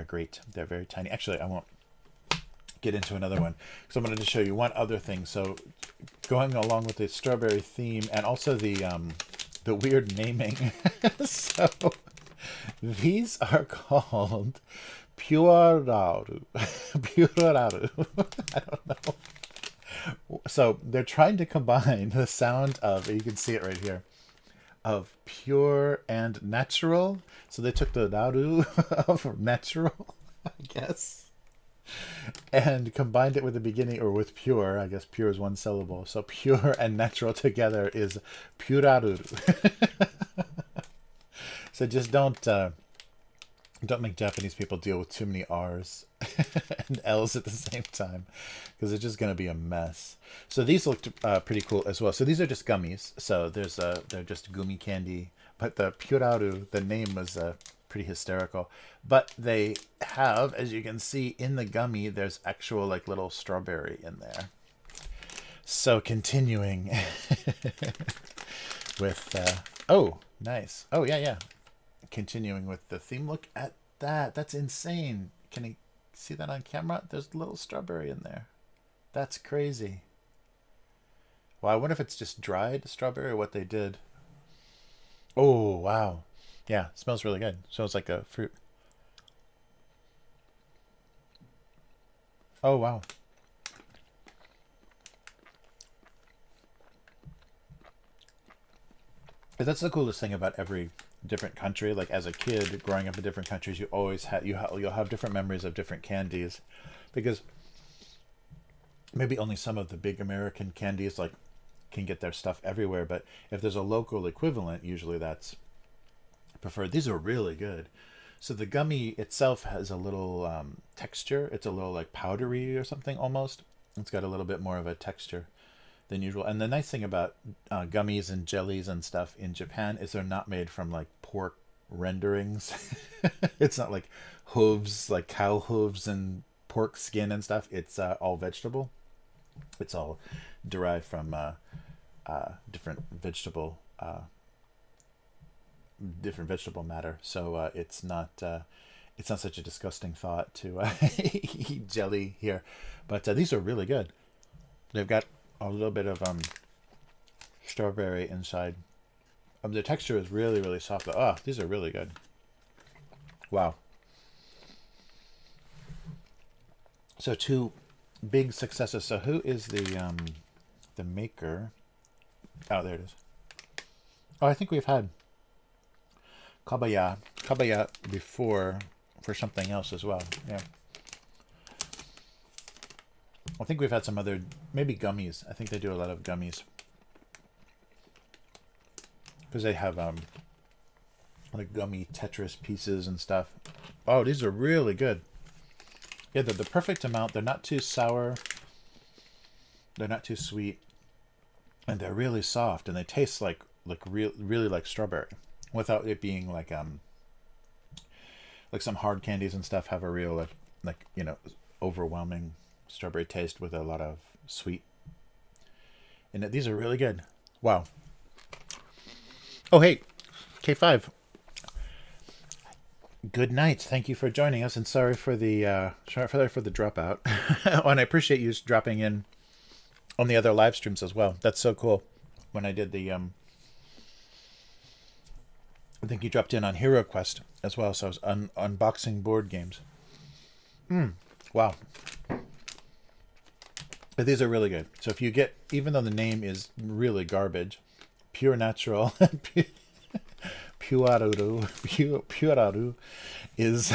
great. They're very tiny. Actually, I won't get into another one because I'm going to show you one other thing. So going along with the strawberry theme and also the weird naming. So these are called Pureral. Pureral. I don't know. So they're trying to combine the sound of, you can see it right here, of pure and natural. So they took the naru of natural, I guess, and combined it with the beginning, or with pure. I guess pure is one syllable. So pure and natural together is puraru. So just don't make Japanese people deal with too many R's and L's at the same time, because it's just going to be a mess. So these looked pretty cool as well. So these are just gummies. So they're just gummy candy. But the Puraru, the name was pretty hysterical. But they have, as you can see in the gummy, there's actual like little strawberry in there. So continuing with, oh, nice. Oh, yeah, yeah. Continuing with the theme. Look at that. That's insane. Can you see that on camera? There's a little strawberry in there. That's crazy. Well, I wonder if it's just dried strawberry or what they did. Oh, wow. Yeah, smells really good. Smells like a fruit. Oh, wow. That's the coolest thing about every different country. Like as a kid growing up in different countries, you always have you'll have different memories of different candies, because maybe only some of the big American candies like can get their stuff everywhere, but if there's a local equivalent, usually that's preferred. These are really good. So the gummy itself has a little texture. It's a little like powdery or something almost. It's got a little bit more of a texture than usual. And the nice thing about gummies and jellies and stuff in Japan is they're not made from like pork renderings. It's not like hooves, like cow hooves and pork skin and stuff. It's all vegetable. It's all derived from different vegetable matter. So it's not such a disgusting thought to eat jelly here. But these are really good. They've got a little bit of strawberry inside. The texture is really, really soft. Oh, these are really good. Wow. So two big successes. So who is the maker? Oh, there it is. Oh, I think we've had Kabaya before for something else as well. Yeah. I think we've had some other, maybe gummies. I think they do a lot of gummies. Because they have like gummy Tetris pieces and stuff. Oh, these are really good. Yeah, they're the perfect amount. They're not too sour. They're not too sweet. And they're really soft, and they taste like really like strawberry, without it being like some hard candies and stuff have a real like overwhelming strawberry taste with a lot of sweet. And these are really good. Wow. Oh, hey, K5. Good night. Thank you for joining us, and sorry for the dropout. And I appreciate you dropping in on the other live streams as well. That's so cool. When I did the I think you dropped in on Hero Quest as well, so I was unboxing board games. Wow. But these are really good. So if you get, even though the name is really garbage, Pure Natural, Pureral is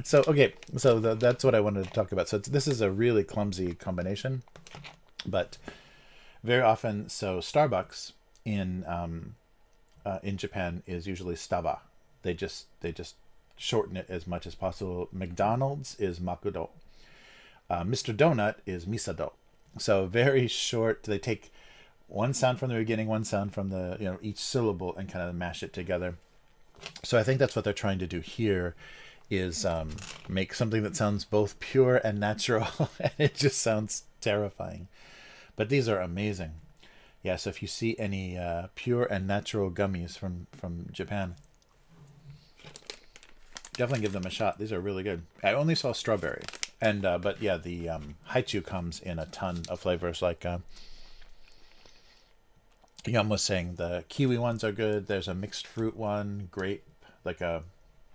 so okay. So that's what I wanted to talk about. So this is a really clumsy combination, but very often, so Starbucks in Japan is usually Stava. They just shorten it as much as possible. McDonald's is Makudo. Mr. Donut is Misado. So very short. They take one sound from the beginning, one sound from the each syllable, and kind of mash it together. So I think that's what they're trying to do here, is make something that sounds both pure and natural, and it just sounds terrifying. But these are amazing. Yeah, so if you see any pure and natural gummies from Japan, definitely give them a shot. These are really good. I only saw strawberry, and but yeah, the Hi-Chew comes in a ton of flavors. Like Yum was saying, the kiwi ones are good. There's a mixed fruit one, grape, like a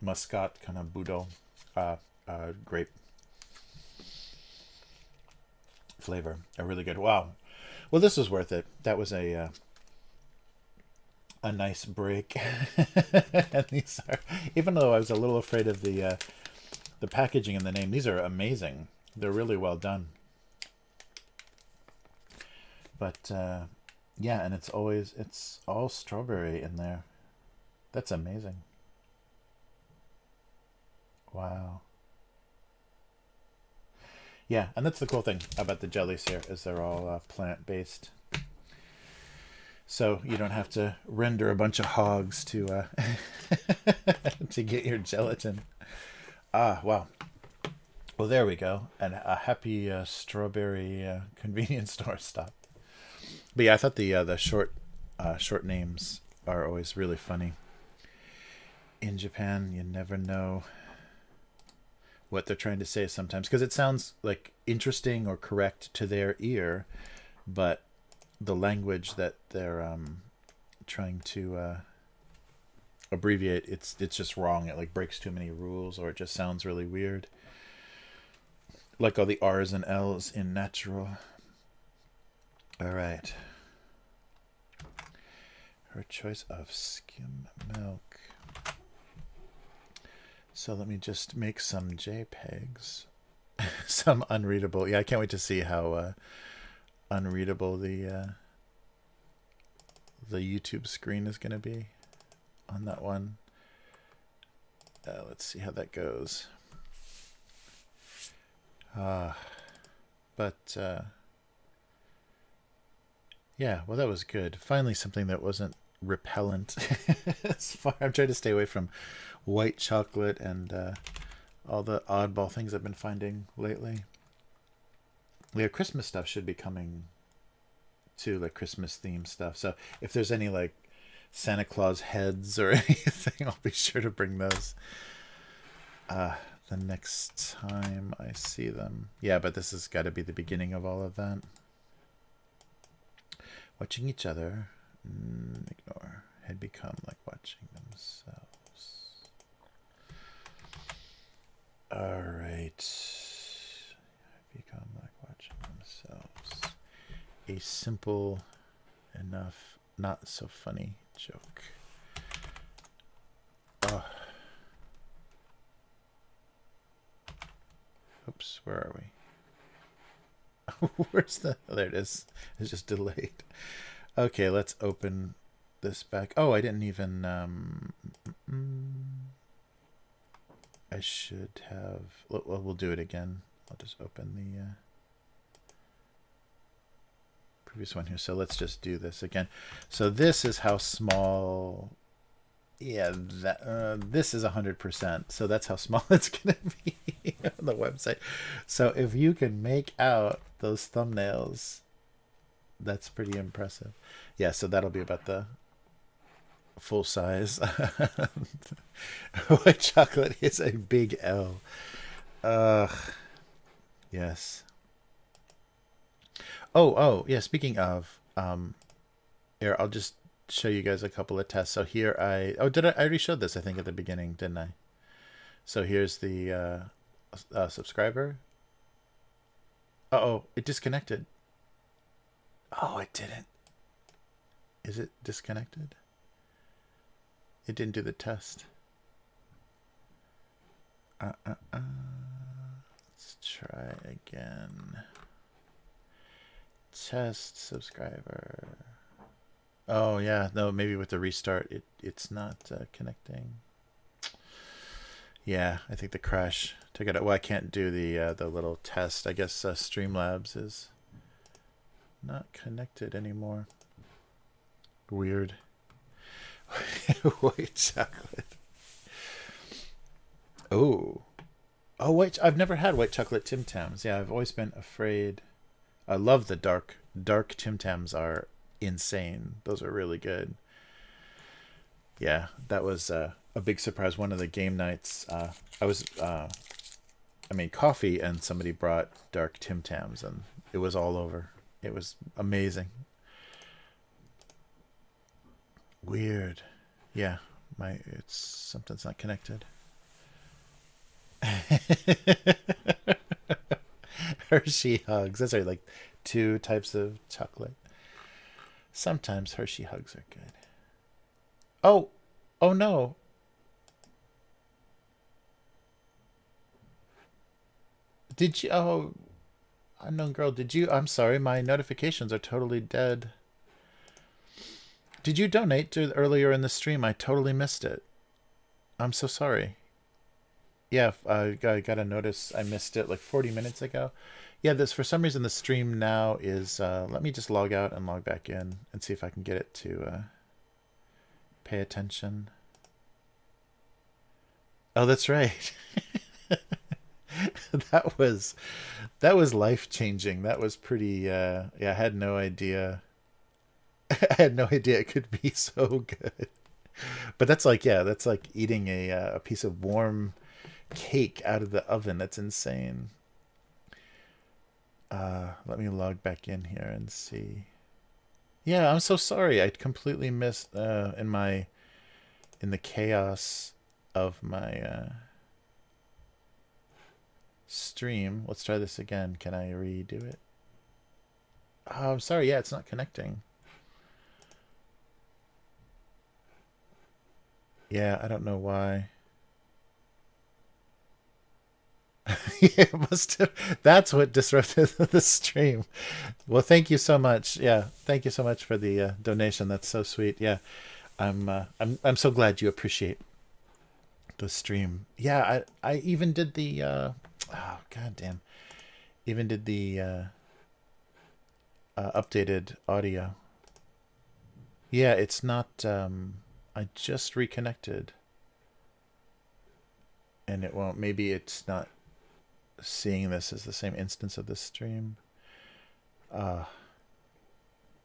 muscat kind of budo grape flavor. Are really good. Wow. Well, this was worth it. That was a nice break. And these are, even though I was a little afraid of the packaging and the name, these are amazing. They're really well done. But yeah, and it's all strawberry in there. That's amazing. Wow. Yeah, and that's the cool thing about the jellies here, is they're all plant-based. So you don't have to render a bunch of hogs to to get your gelatin. Ah, wow. Well, there we go. And a happy strawberry convenience store stop. But yeah, I thought the short names are always really funny. In Japan, you never know what they're trying to say sometimes, because it sounds like interesting or correct to their ear, but the language that they're trying to abbreviate, it's just wrong. It like breaks too many rules, or it just sounds really weird, like all the R's and L's in natural. All right. Her choice of skim milk. So let me just make some JPEGs. Some unreadable. Yeah, I can't wait to see how unreadable the YouTube screen is going to be on that one. Let's see how that goes. But yeah, well, that was good. Finally, something that wasn't repellent. As far, I'm trying to stay away from white chocolate and all the oddball things I've been finding lately. Yeah, Christmas stuff should be coming too, like Christmas themed stuff. So if there's any like Santa Claus heads or anything, I'll be sure to bring those the next time I see them. Yeah, but this has got to be the beginning of all of that. Watching each other, ignore, had become like watching themselves. All right. Become like watching themselves. A simple enough, not so funny joke. Oh. Oops, where are we? Where's the... Oh, there it is. It's just delayed. Okay, let's open this back. Oh, I didn't even... I should have... Well, we'll do it again. I'll just open the previous one here. So let's just do this again. So this is how small... Yeah, that this is 100%. So that's how small it's going to be on the website. So if you can make out those thumbnails, that's pretty impressive. Yeah, so that'll be about the full size. White chocolate is a big L. Ugh. Yes. Yeah. Speaking of, here I'll just show you guys a couple of tests. So here I already showed this I think at the beginning, didn't I? So here's the subscriber. Oh, it disconnected. Oh, it didn't. Is it disconnected? It didn't do the test. Let's try again. Test subscriber. Oh yeah, no, maybe with the restart it's not connecting. Yeah, I think the crash took it out. Well, I can't do the little test. I guess Streamlabs is not connected anymore. Weird. White chocolate. Oh. Oh, I've never had white chocolate Tim Tams. Yeah, I've always been afraid. I love the dark Tim Tams are insane. Those are really good. Yeah, that was a big surprise. One of the game nights, I made coffee and somebody brought dark Tim Tams and it was all over. It was amazing. Weird. Yeah, it's something's not connected. Hershey hugs. That's right, like two types of chocolate. Sometimes Hershey hugs are good. Oh, oh no. Did you? Oh, unknown girl. Did you? I'm sorry, my notifications are totally dead. Did you donate to earlier in the stream? I totally missed it. I'm so sorry. Yeah, I got a notice. I missed it like 40 minutes ago. Yeah, this for some reason the stream now is. Let me just log out and log back in and see if I can get it to pay attention. Oh, that's right. that was life changing. That was pretty. Yeah, I had no idea. I had no idea it could be so good. But that's like, yeah, that's like eating a piece of warm cake out of the oven. That's insane. Let me log back in here and see. Yeah, I'm so sorry. I completely missed in the chaos of my stream. Let's try this again. Can I redo it? Oh, I'm sorry. Yeah, it's not connecting. Yeah, I don't know why. Yeah, it must have. That's what disrupted the stream. Well, thank you so much. Yeah, thank you so much for the donation. That's so sweet. Yeah, I'm so glad you appreciate the stream. Yeah, I even did the oh god damn, even did the updated audio. Yeah, it's not. I just reconnected, and it won't. Maybe it's not seeing this as the same instance of the stream. Uh,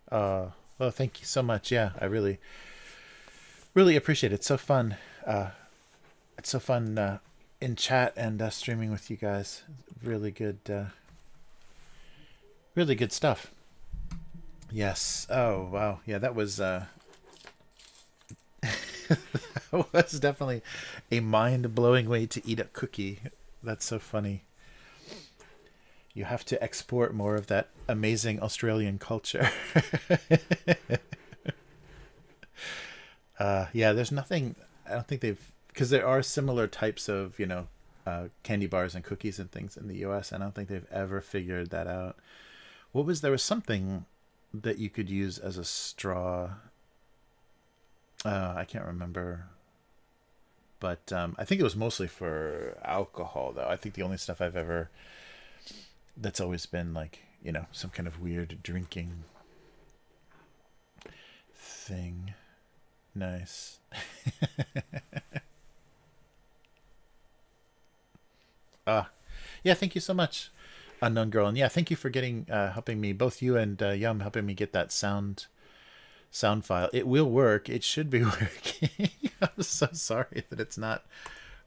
well, thank you so much. Yeah, I really appreciate it. It's so fun. It's so fun in chat and streaming with you guys. Really good stuff. Yes. Oh wow. Yeah, that was that was definitely a mind-blowing way to eat a cookie. That's so funny. You have to export more of that amazing Australian culture. Yeah, there's nothing. I don't think they've because there are similar types of candy bars and cookies and things in the U.S. And I don't think they've ever figured that out. There was something that you could use as a straw. I can't remember, but I think it was mostly for alcohol though. I think the only stuff I've ever that's always been like some kind of weird drinking thing. Nice. Yeah, thank you so much, unknown girl, and yeah, thank you for getting helping me, both you and Yum helping me get that sound sound file. It will work. It should be working. I'm so sorry that it's not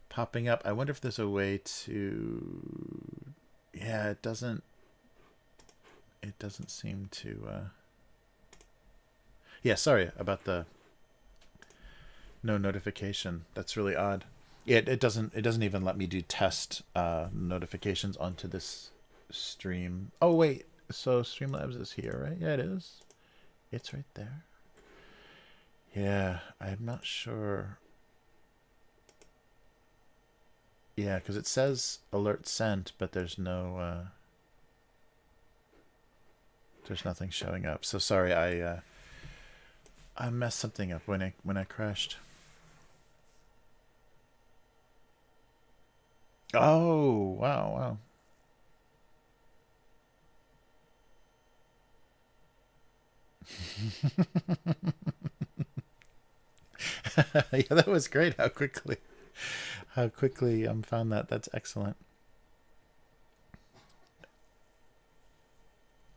popping up. I wonder if there's a way to... Yeah, it doesn't seem to... Yeah, sorry about the no notification. That's really odd. It doesn't even let me do test notifications onto this stream. Oh wait, so Streamlabs is here, right? Yeah, it is. It's right there. Yeah, I'm not sure. Yeah, because it says alert sent, but there's no there's nothing showing up. So sorry, I messed something up when I crashed. Oh, wow. Yeah, that was great how quickly found that. That's excellent.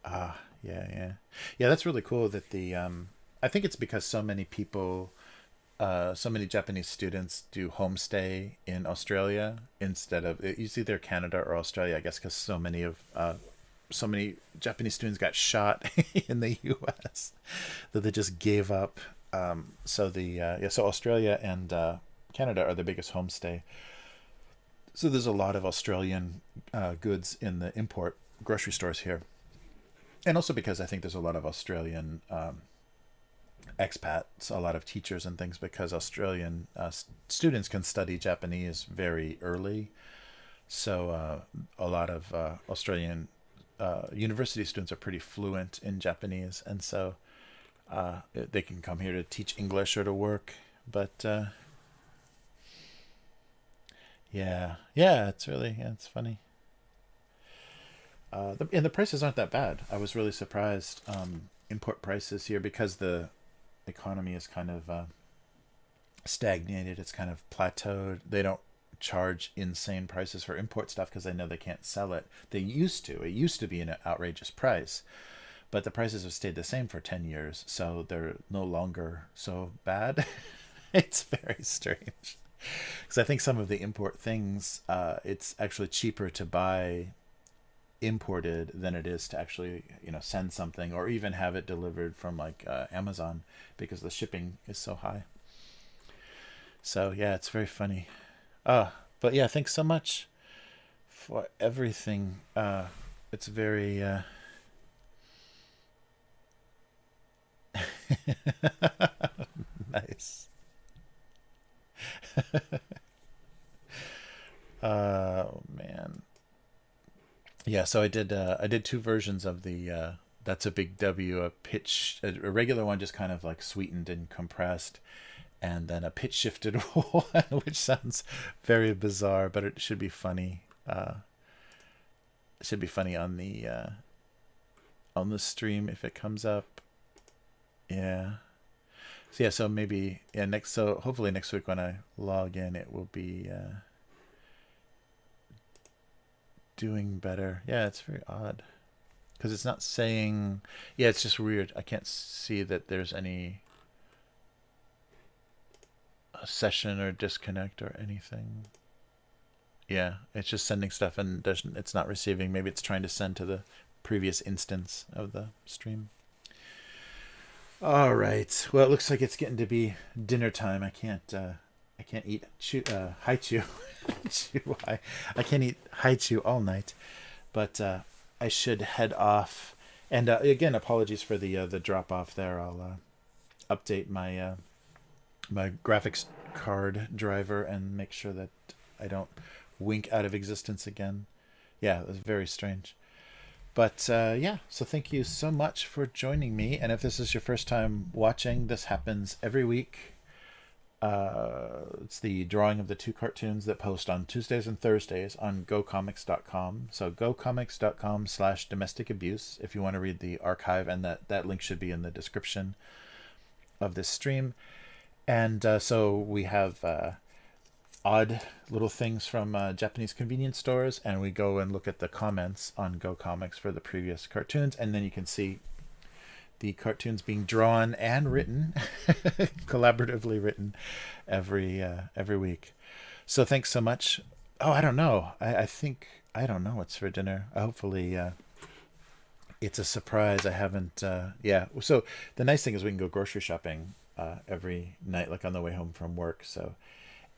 Ah, yeah, that's really cool that the I think it's because so many people, so many Japanese students do homestay in Australia instead of, it's either Canada or Australia, I guess, because so many Japanese students got shot in the U.S. that they just gave up. So Australia and Canada are the biggest homestay. So there's a lot of Australian goods in the import grocery stores here, and also because I think there's a lot of Australian expats, a lot of teachers and things, because Australian students can study Japanese very early. So a lot of Australian university students are pretty fluent in Japanese, and so they can come here to teach English or to work. But it's really, it's funny. And the prices aren't that bad. I was really surprised. Import prices here, because the economy is kind of stagnated. It's kind of plateaued. They don't charge insane prices for import stuff because they know they can't sell it. They used to. It used to be an outrageous price, but the prices have stayed the same for 10 years, so they're no longer so bad. It's very strange. Because I think some of the import things, it's actually cheaper to buy imported than it is to actually, send something or even have it delivered from like Amazon, because the shipping is so high. So yeah, it's very funny. But yeah, thanks so much for everything. It's very nice. Oh man. Yeah, so I did two versions of the That's a Big W, a regular one just kind of like sweetened and compressed, and then a pitch shifted one, which sounds very bizarre, but it should be funny. It should be funny on the stream if it comes up. Yeah. So yeah, so maybe so hopefully next week when I log in, it will be doing better. Yeah, it's very odd because it's not saying. Yeah, it's just weird. I can't see that there's any session or disconnect or anything. Yeah, it's just sending stuff and it's not receiving. Maybe it's trying to send to the previous instance of the stream. All right. Well, it looks like it's getting to be dinner time. I can't eat Hi-Chew. I can't eat Hi-Chew all night, but I should head off. And again, apologies for the drop off there. I'll update my my graphics card driver and make sure that I don't wink out of existence again. Yeah, it was very strange. But so thank you so much for joining me. And if this is your first time watching, this happens every week. It's the drawing of the two cartoons that post on Tuesdays and Thursdays on gocomics.com. So gocomics.com/domestic abuse if you want to read the archive, and that link should be in the description of this stream. And so we have odd little things from Japanese convenience stores, and we go and look at the comments on Go Comics for the previous cartoons, and then you can see the cartoons being drawn and written, collaboratively written every week. So thanks so much. Oh, I don't know. I think I don't know what's for dinner. Hopefully, it's a surprise. I haven't. Yeah. So the nice thing is we can go grocery shopping every night, like on the way home from work. So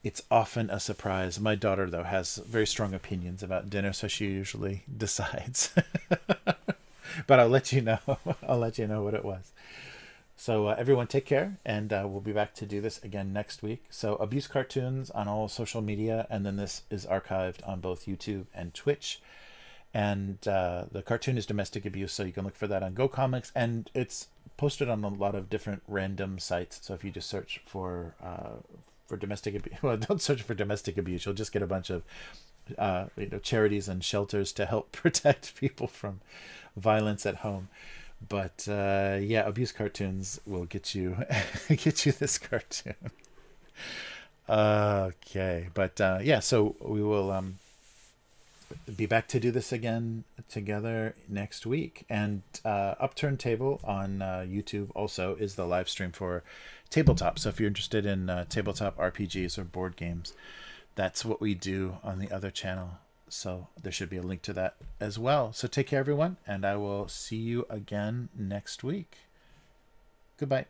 it's often a surprise. My daughter, though, has very strong opinions about dinner, so she usually decides. But I'll let you know. I'll let you know what it was. So everyone, take care, and we'll be back to do this again next week. So Abuse Cartoons on all social media, and then this is archived on both YouTube and Twitch. And the cartoon is Domestic Abuse, so you can look for that on Go Comics, and it's posted on a lot of different random sites. So if you just search for domestic abuse, well, don't search for domestic abuse. You'll just get a bunch of charities and shelters to help protect people from violence at home. But yeah, Abuse Cartoons will get you get you this cartoon. Okay, but yeah, so we will be back to do this again together next week. And Upturned Table on YouTube also is the live stream for tabletop. So if you're interested in tabletop RPGs or board games, that's what we do on the other channel. So there should be a link to that as well. So take care, everyone, and I will see you again next week. Goodbye.